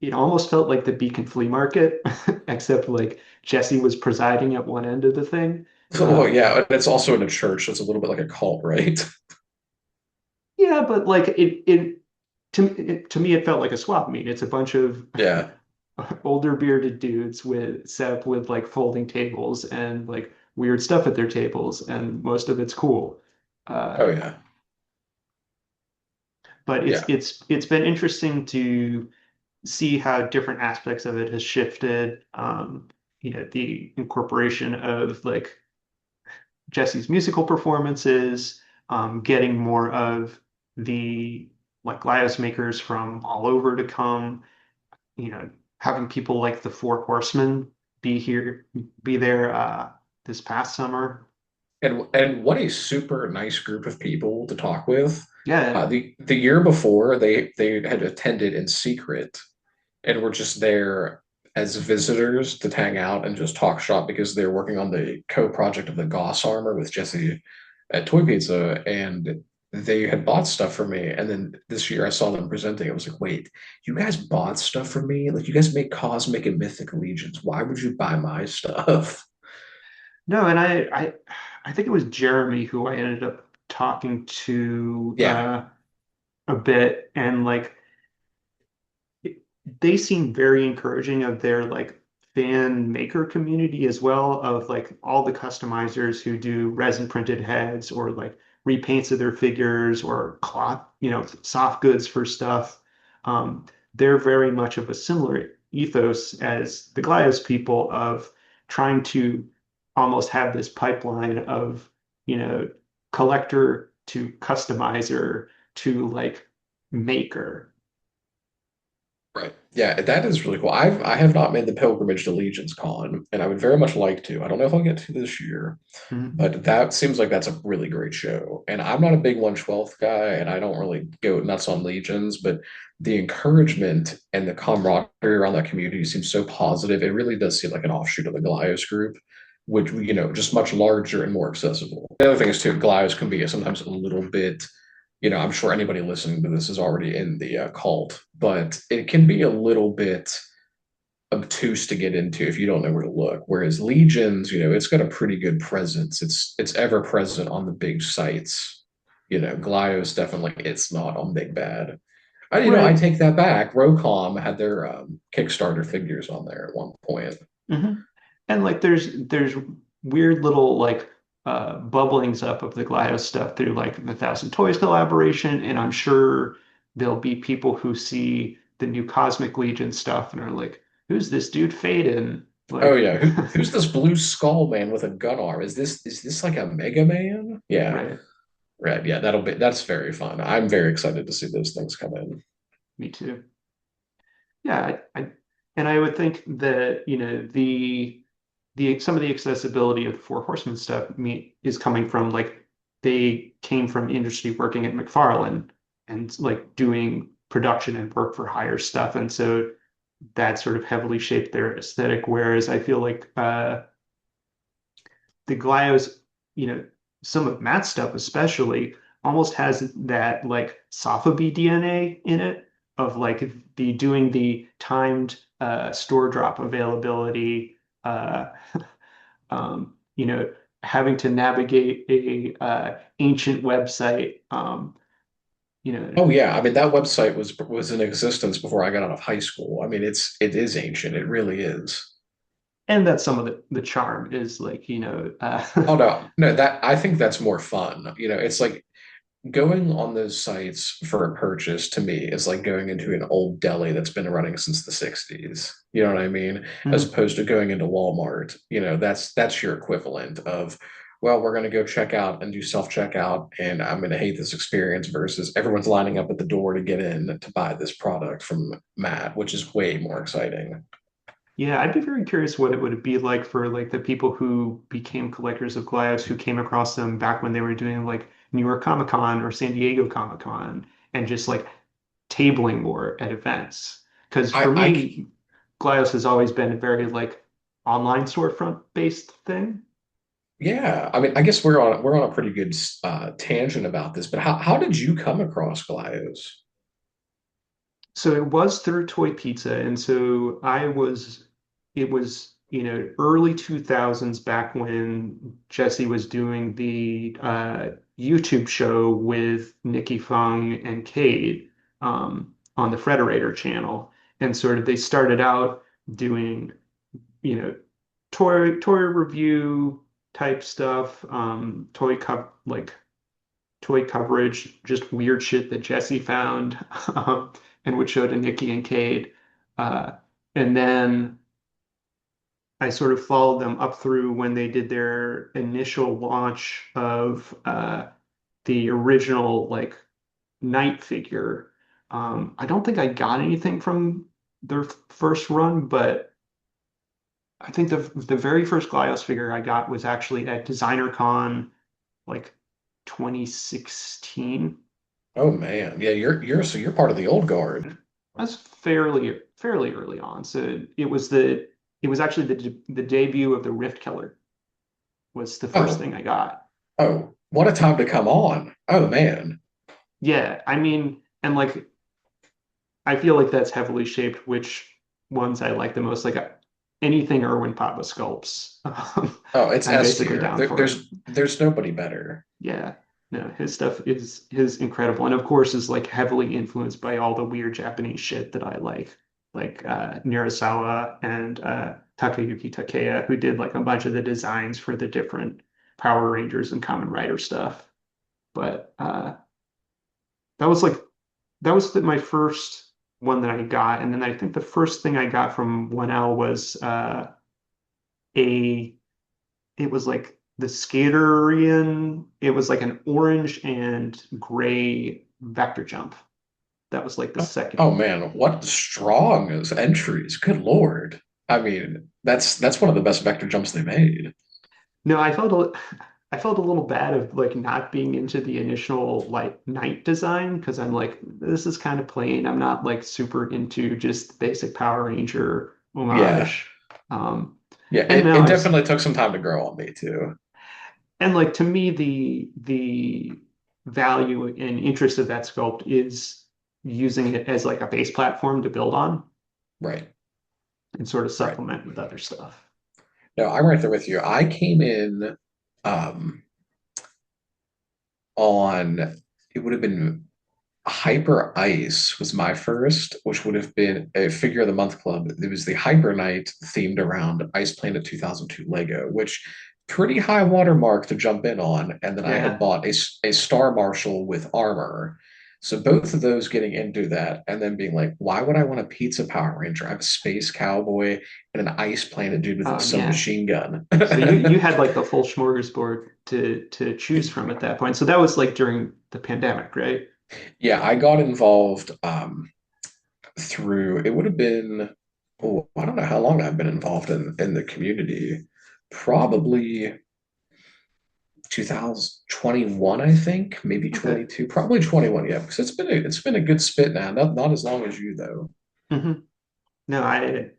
the Beacon Flea Market, except like Jesse was presiding at one end of the thing. Well, Uh, yeah, and it's also in a church, so it's a little bit like a cult, right? yeah, but like to me it felt like a swap meet. It's a bunch of Yeah. older bearded dudes with set up with like folding tables and like weird stuff at their tables, and most of it's cool. Uh, Oh yeah. but it's Yeah. it's it's been interesting to see how different aspects of it has shifted. The incorporation of like Jesse's musical performances, getting more of the like Gladys makers from all over to come, having people like the Four Horsemen be here, be there this past summer. And what a super nice group of people to talk with. Yeah, The year before they had attended in secret and were just there as visitors to hang out and just talk shop because they're working on the co-project of the Goss armor with Jesse at Toy Pizza, and they had bought stuff for me. And then this year I saw them presenting. I was like, wait, you guys bought stuff for me? Like you guys make cosmic and mythic legions. Why would you buy my stuff? no, and I think it was Jeremy who I ended up talking to Yeah. a bit, and like they seem very encouraging of their like fan maker community as well, of like all the customizers who do resin printed heads or like repaints of their figures or cloth, soft goods for stuff. Um, they're very much of a similar ethos as the Glyos people of trying to almost have this pipeline of, you know, collector to customizer to like maker. Right. Yeah, that is really cool. I have not made the pilgrimage to Legion's Con, and I would very much like to. I don't know if I'll get to this year, Mhm. but that seems like that's a really great show. And I'm not a big 1/12 guy, and I don't really go nuts on Legions, but the encouragement and the camaraderie around that community seems so positive. It really does seem like an offshoot of the Goliath group, which, just much larger and more accessible. The other thing is too, Goliath can be sometimes a little bit, I'm sure anybody listening to this is already in the cult, but it can be a little bit obtuse to get into if you don't know where to look. Whereas Legions, it's got a pretty good presence. It's ever present on the big sites. Glyos definitely it's not on Big Bad. I Right. take that back. Rocom had their Kickstarter figures on there at one point. hmm And like there's weird little like bubblings up of the GLaDOS stuff through like the Thousand Toys collaboration, and I'm sure there'll be people who see the new Cosmic Legion stuff and are like, "Who's this dude Faden?" Oh Like, yeah, who's this blue skull man with a gun arm? Is this like a Mega Man? Yeah, right, right. Yeah, that's very fun. I'm very excited to see those things come in. me too. Yeah, and I would think that the some of the accessibility of the Four Horsemen stuff is coming from like they came from industry working at McFarlane and like doing production and work for hire stuff, and so that sort of heavily shaped their aesthetic. Whereas I feel like the Glyos, you know, some of Matt's stuff especially almost has that like Sotheby DNA in it of like the doing the timed store drop availability, you know, having to navigate a ancient website, you know, Oh yeah, I mean that website was in existence before I got out of high school. I mean it is ancient. It really is. and that's some of the charm is like, Oh no, no, that I think that's more fun. It's like going on those sites for a purchase to me is like going into an old deli that's been running since the 60s. You know what I mean? As Mhm. opposed to going into Walmart. That's your equivalent of well, we're going to go check out and do self-checkout, and I'm going to hate this experience versus everyone's lining up at the door to get in to buy this product from Matt, which is way more exciting. Yeah, I'd be very curious what it would be like for like the people who became collectors of Glyphs who came across them back when they were doing like New York Comic Con or San Diego Comic Con and just like tabling more at events. Because for I me, Glyphs has always been a very like online storefront based thing. yeah, I mean, I guess we're on a pretty good tangent about this, but how did you come across Goliaths? So it was through Toy Pizza, and so it was, early 2000s back when Jesse was doing the YouTube show with Nikki Fung and Cade on the Frederator channel. And sort of they started out doing, you know, toy review type stuff, toy coverage, just weird shit that Jesse found and would show to Nikki and Cade. Uh, and then I sort of followed them up through when they did their initial launch of the original like Knight figure. I don't think I got anything from their first run, but I think the very first Glios figure I got was actually at Designer Con like 2016. Oh man, yeah, you're part of the old guard. That's fairly early on. So it was actually the debut of the Rift Killer was the first Oh, thing I got. oh, what a time to come on. Oh man. Yeah, I mean, and like I feel like that's heavily shaped which ones I like the most. Like anything Erwin Papa sculpts, Oh, it's I'm S basically tier. down for. There's nobody better. Yeah, no, his stuff is incredible, and of course is like heavily influenced by all the weird Japanese shit that I like Nirasawa and Takayuki Takeya, who did like a bunch of the designs for the different Power Rangers and Kamen Rider stuff. But that was like my first one that I got, and then I think the first thing I got from 1L was a it was like the Skaterian. It was like an orange and gray vector jump. That was like the Oh, second. oh man, what strong as entries. Good Lord. I mean, that's one of the best vector jumps they made. No, I felt a little bad of like not being into the initial like night design because I'm like this is kind of plain. I'm not like super into just basic Power Ranger Yeah. homage. Um, Yeah, and now it I definitely took some time to grow on me too. and like to me the value and interest of that sculpt is using it as like a base platform to build on Right. and sort of Right. supplement with other stuff. No, I'm right there with you. I came in um on it would have been Hyper Ice was my first, which would have been a figure of the month club. It was the Hyper Knight themed around Ice Planet 2002 Lego, which pretty high watermark to jump in on. And then I had Yeah. bought a Star Marshal with armor. So both of those getting into that and then being like, why would I want a pizza Power Ranger? I have a space cowboy and an ice planet dude with a Oh yeah. submachine gun. So you had like the full smorgasbord to choose from at that point. So that was like during the pandemic, right? Yeah, I got involved through it would have been oh, I don't know how long I've been involved in the community. Probably 2021, I think, maybe Okay. 22, probably 21, yeah, because it's been a good spit now. Not as long as you though. hmm No, I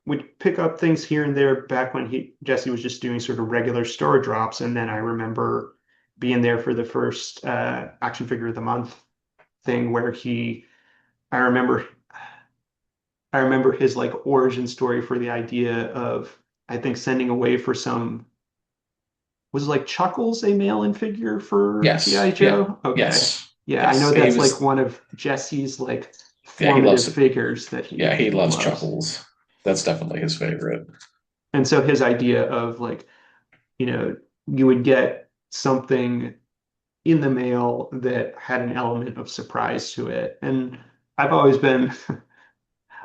would pick up things here and there back when Jesse was just doing sort of regular store drops, and then I remember being there for the first action figure of the month thing where I remember I remember his like origin story for the idea of I think sending away for some was like Chuckles a mail-in figure for G.I. Yes, yeah, Joe? Okay. yes, Yeah, I yes. know He that's like was one of Jesse's like yeah, he formative loves it. figures that Yeah, he he loves loves. Chuckles. That's definitely his favorite. And so his idea of like, you would get something in the mail that had an element of surprise to it. And I've always been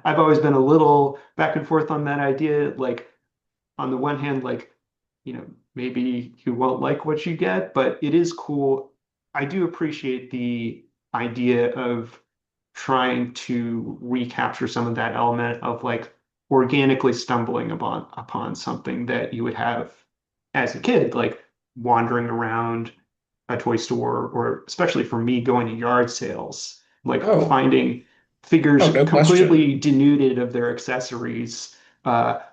I've always been a little back and forth on that idea. Like on the one hand, like maybe you won't like what you get, but it is cool. I do appreciate the idea of trying to recapture some of that element of like organically stumbling upon something that you would have as a kid, like wandering around a toy store, or especially for me, going to yard sales, like Oh, finding figures oh, no completely question. denuded of their accessories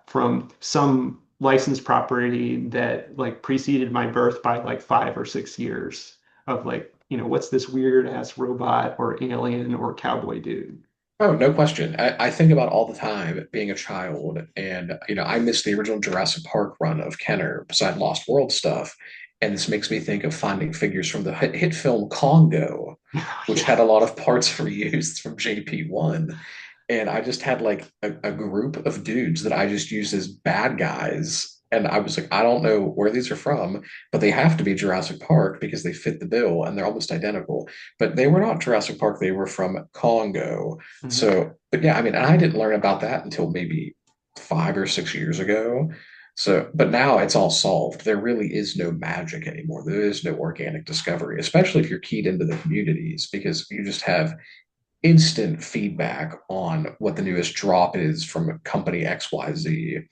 from some licensed property that like preceded my birth by like 5 or 6 years of like, what's this weird ass robot or alien or cowboy dude? Oh, no question. I think about all the time being a child, and I missed the original Jurassic Park run of Kenner beside Lost World stuff. And this makes me think of finding figures from the hit film Congo, which Yeah. had a lot of parts for use from JP1. And I just had like a group of dudes that I just used as bad guys. And I was like, I don't know where these are from, but they have to be Jurassic Park because they fit the bill and they're almost identical. But they were not Jurassic Park, they were from Congo. Mhm. So, but yeah, I mean, and I didn't learn about that until maybe 5 or 6 years ago. So, but now it's all solved. There really is no magic anymore. There is no organic discovery, especially if you're keyed into the communities, because you just have instant feedback on what the newest drop is from company XYZ.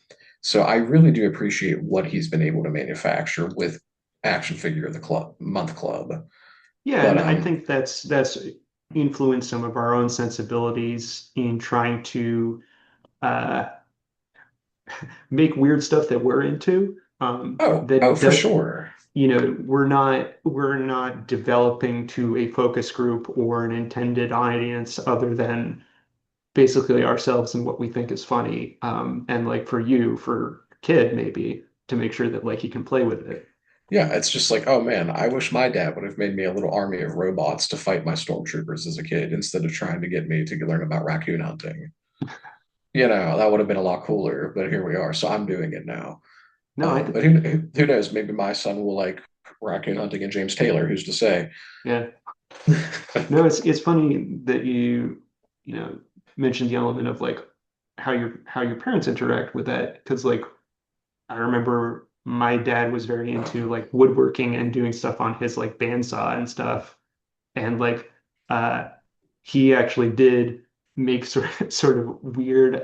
So I really do appreciate what he's been able to manufacture with Action Figure of the Club Month Club. Yeah, But and I think that's influenced some of our own sensibilities in trying to uh, make weird stuff that we're into. oh, That for does, sure. we're not developing to a focus group or an intended audience other than basically ourselves and what we think is funny. And like for you, for a kid, maybe to make sure that like he can play with it. Yeah, it's just like, oh man, I wish my dad would have made me a little army of robots to fight my stormtroopers as a kid instead of trying to get me to learn about raccoon hunting. That would have been a lot cooler, but here we are. So I'm doing it now. No, I But think who knows? Maybe my son will like raccoon hunting and James Taylor. Who's to say? yeah. No, it's funny that you know mentioned the element of like how your parents interact with that, because like I remember my dad was very into like woodworking and doing stuff on his like bandsaw and stuff, and like uh he actually did make sort of weird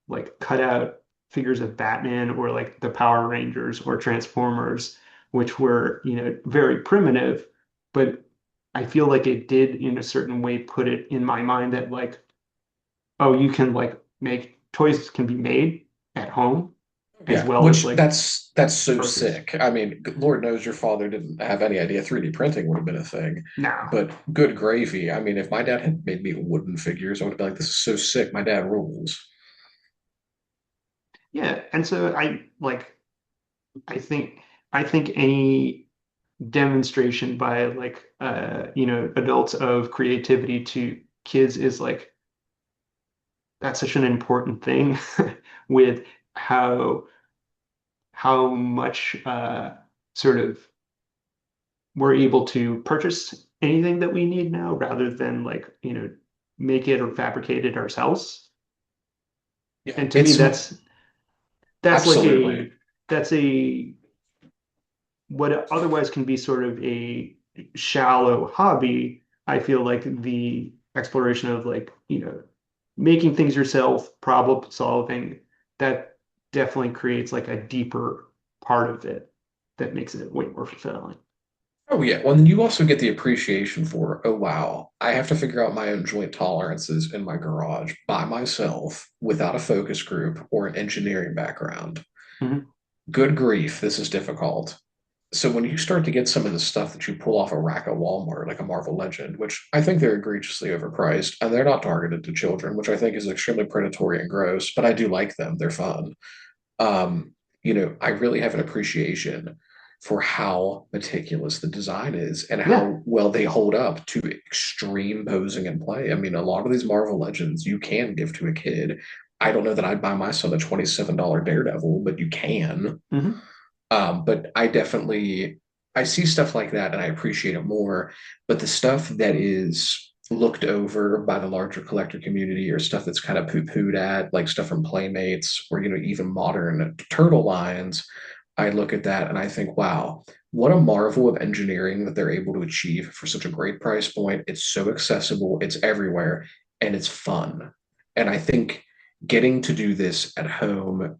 like cutout figures of Batman or like the Power Rangers or Transformers, which were very primitive, but I feel like it did in a certain way put it in my mind that like, oh, you can like make toys can be made at home as Yeah, well as which like that's so purchased. sick. I mean, Lord knows your father didn't have any idea 3D printing would have been a thing, Now, but good gravy. I mean, if my dad had made me wooden figures, I would have been like, "This is so sick. My dad rules." yeah, and so I think any demonstration by like adults of creativity to kids is like that's such an important thing with how much sort of we're able to purchase anything that we need now rather than like make it or fabricate it ourselves. Yeah, And to me it's that's like absolutely. a what otherwise can be sort of a shallow hobby. I feel like the exploration of like, making things yourself, problem solving, that definitely creates like a deeper part of it that makes it way more fulfilling. Oh yeah. Well, then you also get the appreciation for, oh wow, I have to figure out my own joint tolerances in my garage by myself without a focus group or an engineering background. Mhm. Good grief, this is difficult. So when you start to get some of the stuff that you pull off a rack at Walmart, like a Marvel Legend, which I think they're egregiously overpriced, and they're not targeted to children, which I think is extremely predatory and gross, but I do like them. They're fun. um, I really have an appreciation for how meticulous the design is and Yeah. how well they hold up to extreme posing and play. I mean, a lot of these Marvel Legends you can give to a kid. I don't know that I'd buy my son a $27 Daredevil, but you can. Hmm. But I see stuff like that and I appreciate it more. But the stuff that is looked over by the larger collector community or stuff that's kind of poo-pooed at, like stuff from Playmates or even modern turtle lines, I look at that and I think, wow, what a marvel of engineering that they're able to achieve for such a great price point. It's so accessible, it's everywhere, and it's fun. And I think getting to do this at home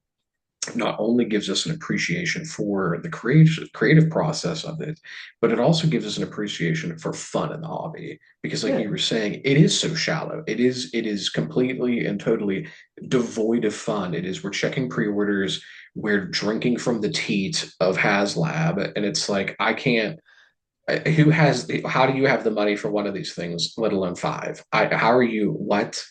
not only gives us an appreciation for the creative process of it, but it also gives us an appreciation for fun in the hobby. Because, like Yeah. you were saying, it is so shallow. It is completely and totally devoid of fun. It is we're checking pre-orders, we're drinking from the teat of HasLab, and it's like I can't. Who has the? How do you have the money for one of these things, let alone five? How are you? What?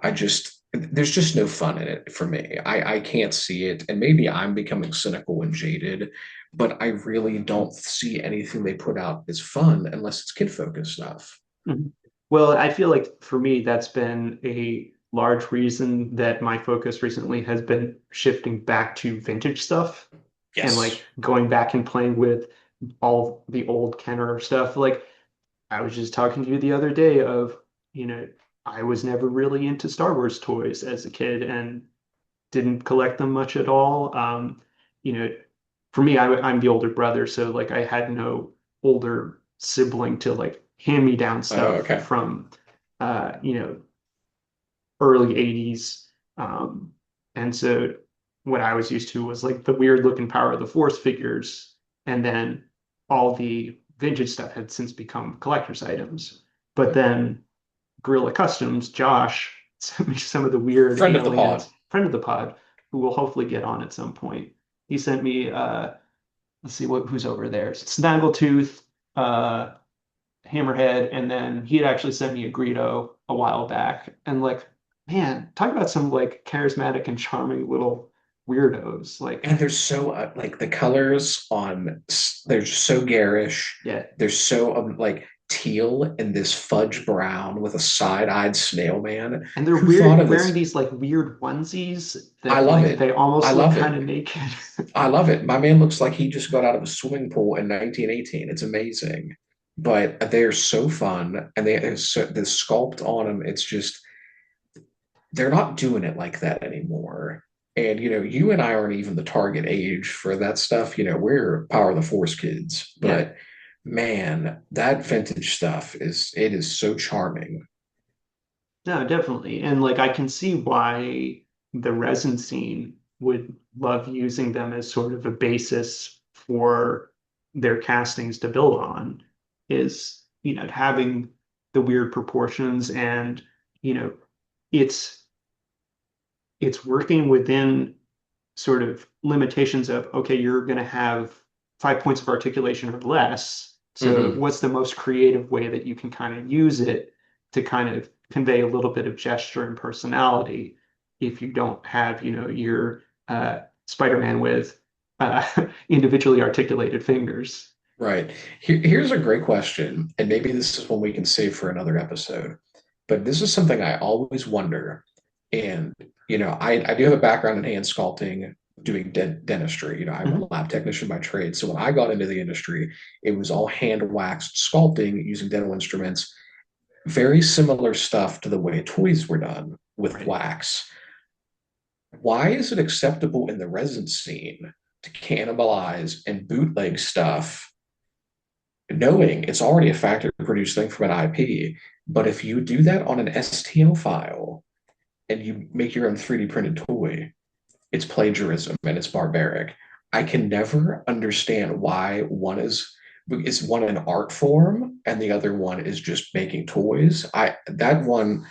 I just there's just no fun in it for me. I can't see it, and maybe I'm becoming cynical and jaded, but I really don't see anything they put out as fun unless it's kid focused stuff. Mhm. Well, I feel like for me, that's been a large reason that my focus recently has been shifting back to vintage stuff and like Yes. going back and playing with all the old Kenner stuff. Like I was just talking to you the other day of, you know, I was never really into Star Wars toys as a kid and didn't collect them much at all. You know, for me, I'm the older brother, so like I had no older sibling to like hand me down Oh, stuff okay. from, you know, early 80s. And so what I was used to was like the weird looking Power of the Force figures, and then all the vintage stuff had since become collector's items. But then Gorilla Customs, Josh, sent me some of the weird Friend of the pod. aliens, friend of the pod, who will hopefully get on at some point. He sent me let's see who's over there. Snaggletooth, uh Hammerhead, and then he had actually sent me a Greedo a while back. And like, man, talk about some like charismatic and charming little weirdos. Like, And they're so like the colors on they're just so garish. yeah. They're so like teal and this fudge brown with a side-eyed snail man. And they're Who thought weird of wearing this? these like weird onesies I that love like it. they I almost look love kind it. of naked. I love it. My man looks like he just got out of a swimming pool in 1918. It's amazing. But they're so fun and the sculpt on them, it's just they're not doing it like that anymore. And you and I aren't even the target age for that stuff. We're Power of the Force kids, Yeah. but man, that vintage stuff is so charming. No, definitely. And like I can see why the resin scene would love using them as sort of a basis for their castings to build on is, having the weird proportions and, you know, it's it's working within sort of limitations of, okay, you're going to have 5 points of articulation or less. So Hmm. what's the most creative way that you can kind of use it to kind of convey a little bit of gesture and personality if you don't have, your Spider-Man with uh, individually articulated fingers. Right. Here's a great question, and maybe this is one we can save for another episode. But this is something I always wonder. And, I do have a background in hand sculpting, doing dentistry. I'm a Mhm. lab technician by trade. So when I got into the industry, it was all hand waxed sculpting using dental instruments, very similar stuff to the way toys were done with Right. wax. Why is it acceptable in the resin scene to cannibalize and bootleg stuff? Knowing it's already a factory produced thing from an IP. But if you do that on an STL file and you make your own 3D printed toy, it's plagiarism and it's barbaric. I can never understand why one an art form and the other one is just making toys. I that one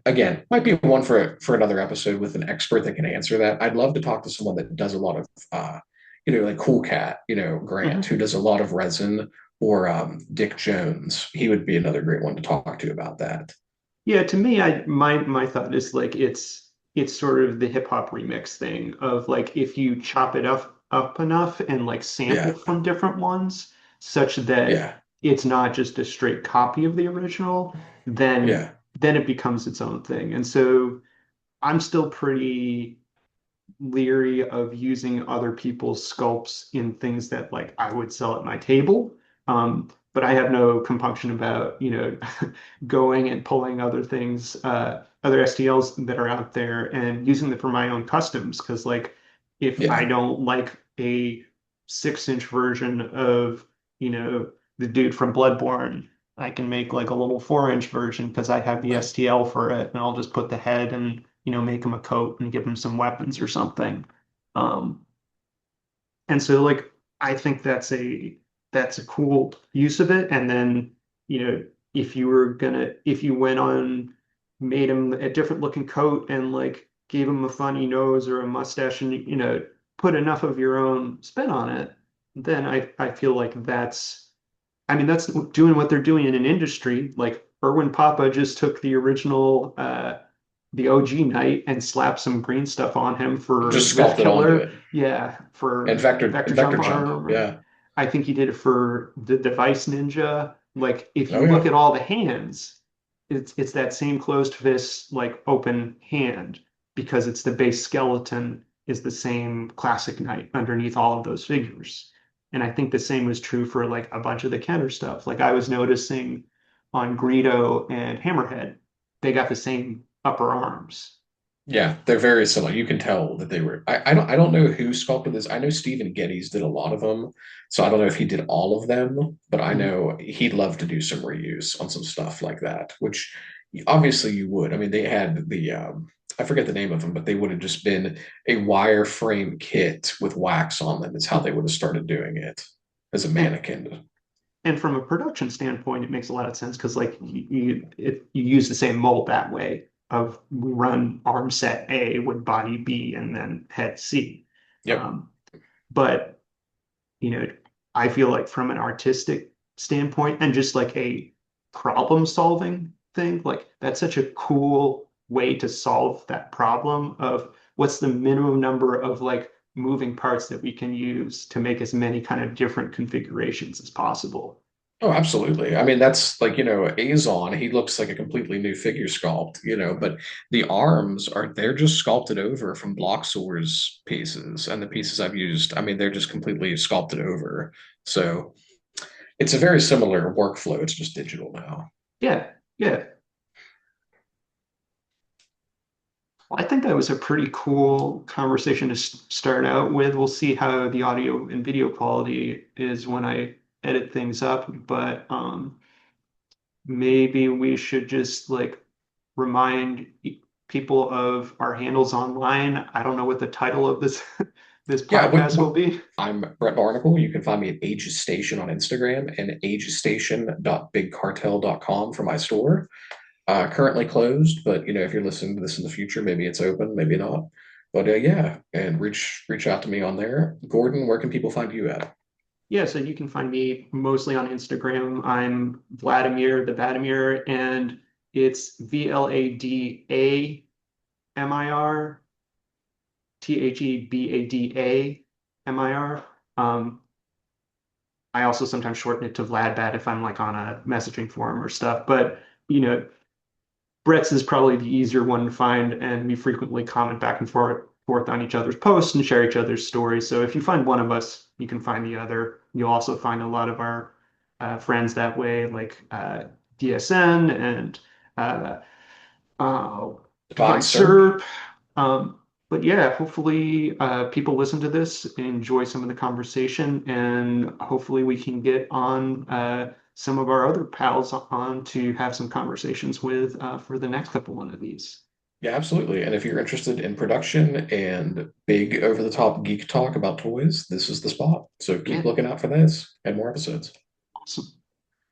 again might be one for another episode with an expert that can answer that. I'd love to talk to someone that does a lot of like Cool Cat, Grant, Mhm. who does a lot of resin, or Dick Jones. He would be another great one to talk to about that. Yeah, to me, my thought is like it's sort of the hip hop remix thing of like if you chop it up enough and like sample Yeah, from different ones such that yeah, it's not just a straight copy of the original, then yeah. then it becomes its own thing. And so I'm still pretty leery of using other people's sculpts in things that like I would sell at my table. But I have no compunction about, going and pulling other things, other STLs that are out there and using them for my own customs. Because like if I Yeah. don't like a 6-inch version of, you know, the dude from Bloodborne. I can make like a little 4-inch version because I have the STL for it, and I'll just put the head and, make him a coat and give him some weapons or something. Um, and so like I think that's a cool use of it. And then, if you went on, made him a different looking coat and like gave him a funny nose or a mustache and put enough of your own spin on it, then I feel like that's doing what they're doing in an industry. Like Erwin Papa just took the OG Knight and slapped some green stuff on him for Just Rift sculpted onto Killer. it. Yeah, And for vector Vector vector Jump jump. Armor. Yeah. I think he did it for the Device Ninja. Like if Oh you look yeah. at all the hands, it's that same closed fist, like open hand, because it's the base skeleton is the same classic knight underneath all of those figures. And I think the same was true for like a bunch of the Kenner stuff. Like I was noticing on Greedo and Hammerhead, they got the same upper arms. Yeah, they're very similar. You can tell that they were. I don't know who sculpted this. I know Stephen Geddes did a lot of them, so I don't know if he did all of them, but I Mhm. know he'd love to do some reuse on some stuff like that, which obviously you would. I mean, they had the I forget the name of them, but they would have just been a wireframe kit with wax on them. Is how they would have started doing it as a And mannequin. and from a production standpoint, it makes a lot of sense because like you use the same mold that way of we run arm set A with body B and then head C. Yep. Um, but you know, I feel like from an artistic standpoint and just like a problem solving thing, like that's such a cool way to solve that problem of what's the minimum number of like moving parts that we can use to make as many kind of different configurations as possible. Oh, absolutely. I mean, that's like, Azon, he looks like a completely new figure sculpt, but the arms they're just sculpted over from Block Source pieces. And the pieces I've used, I mean, they're just completely sculpted over. So it's a very similar workflow. It's just digital now. Yeah, yeah. Well, I think that was a pretty cool conversation to start out with. We'll see how the audio and video quality is when I edit things up, but maybe we should just like remind people of our handles online. I don't know what the title of this this Yeah, podcast will be. I'm Brett Barnacle. You can find me at Ages Station on Instagram and agestation.bigcartel.com for my store. Currently closed, but if you're listening to this in the future, maybe it's open, maybe not. But yeah, and reach out to me on there. Gordon, where can people find you at? Yeah, so you can find me mostly on Instagram. I'm Vladimir the Vladimir, and it's VladimirThebadamir. I also sometimes shorten it to Vladbat if I'm like on a messaging forum or stuff. But you know, Brett's is probably the easier one to find, and we frequently comment back and forth on each other's posts and share each other's stories. So if you find one of us, you can find the other. You'll also find a lot of our friends that way, like DSN and uh, uh, Divine Divine Serp. Serp. Um, but yeah, hopefully people listen to this, enjoy some of the conversation, and hopefully we can get on some of our other pals on to have some conversations with for the next couple one of these. Yeah, absolutely. And if you're interested in production and big over the top geek talk about toys, this is the spot. So keep Yeah, looking out for this and more episodes. awesome.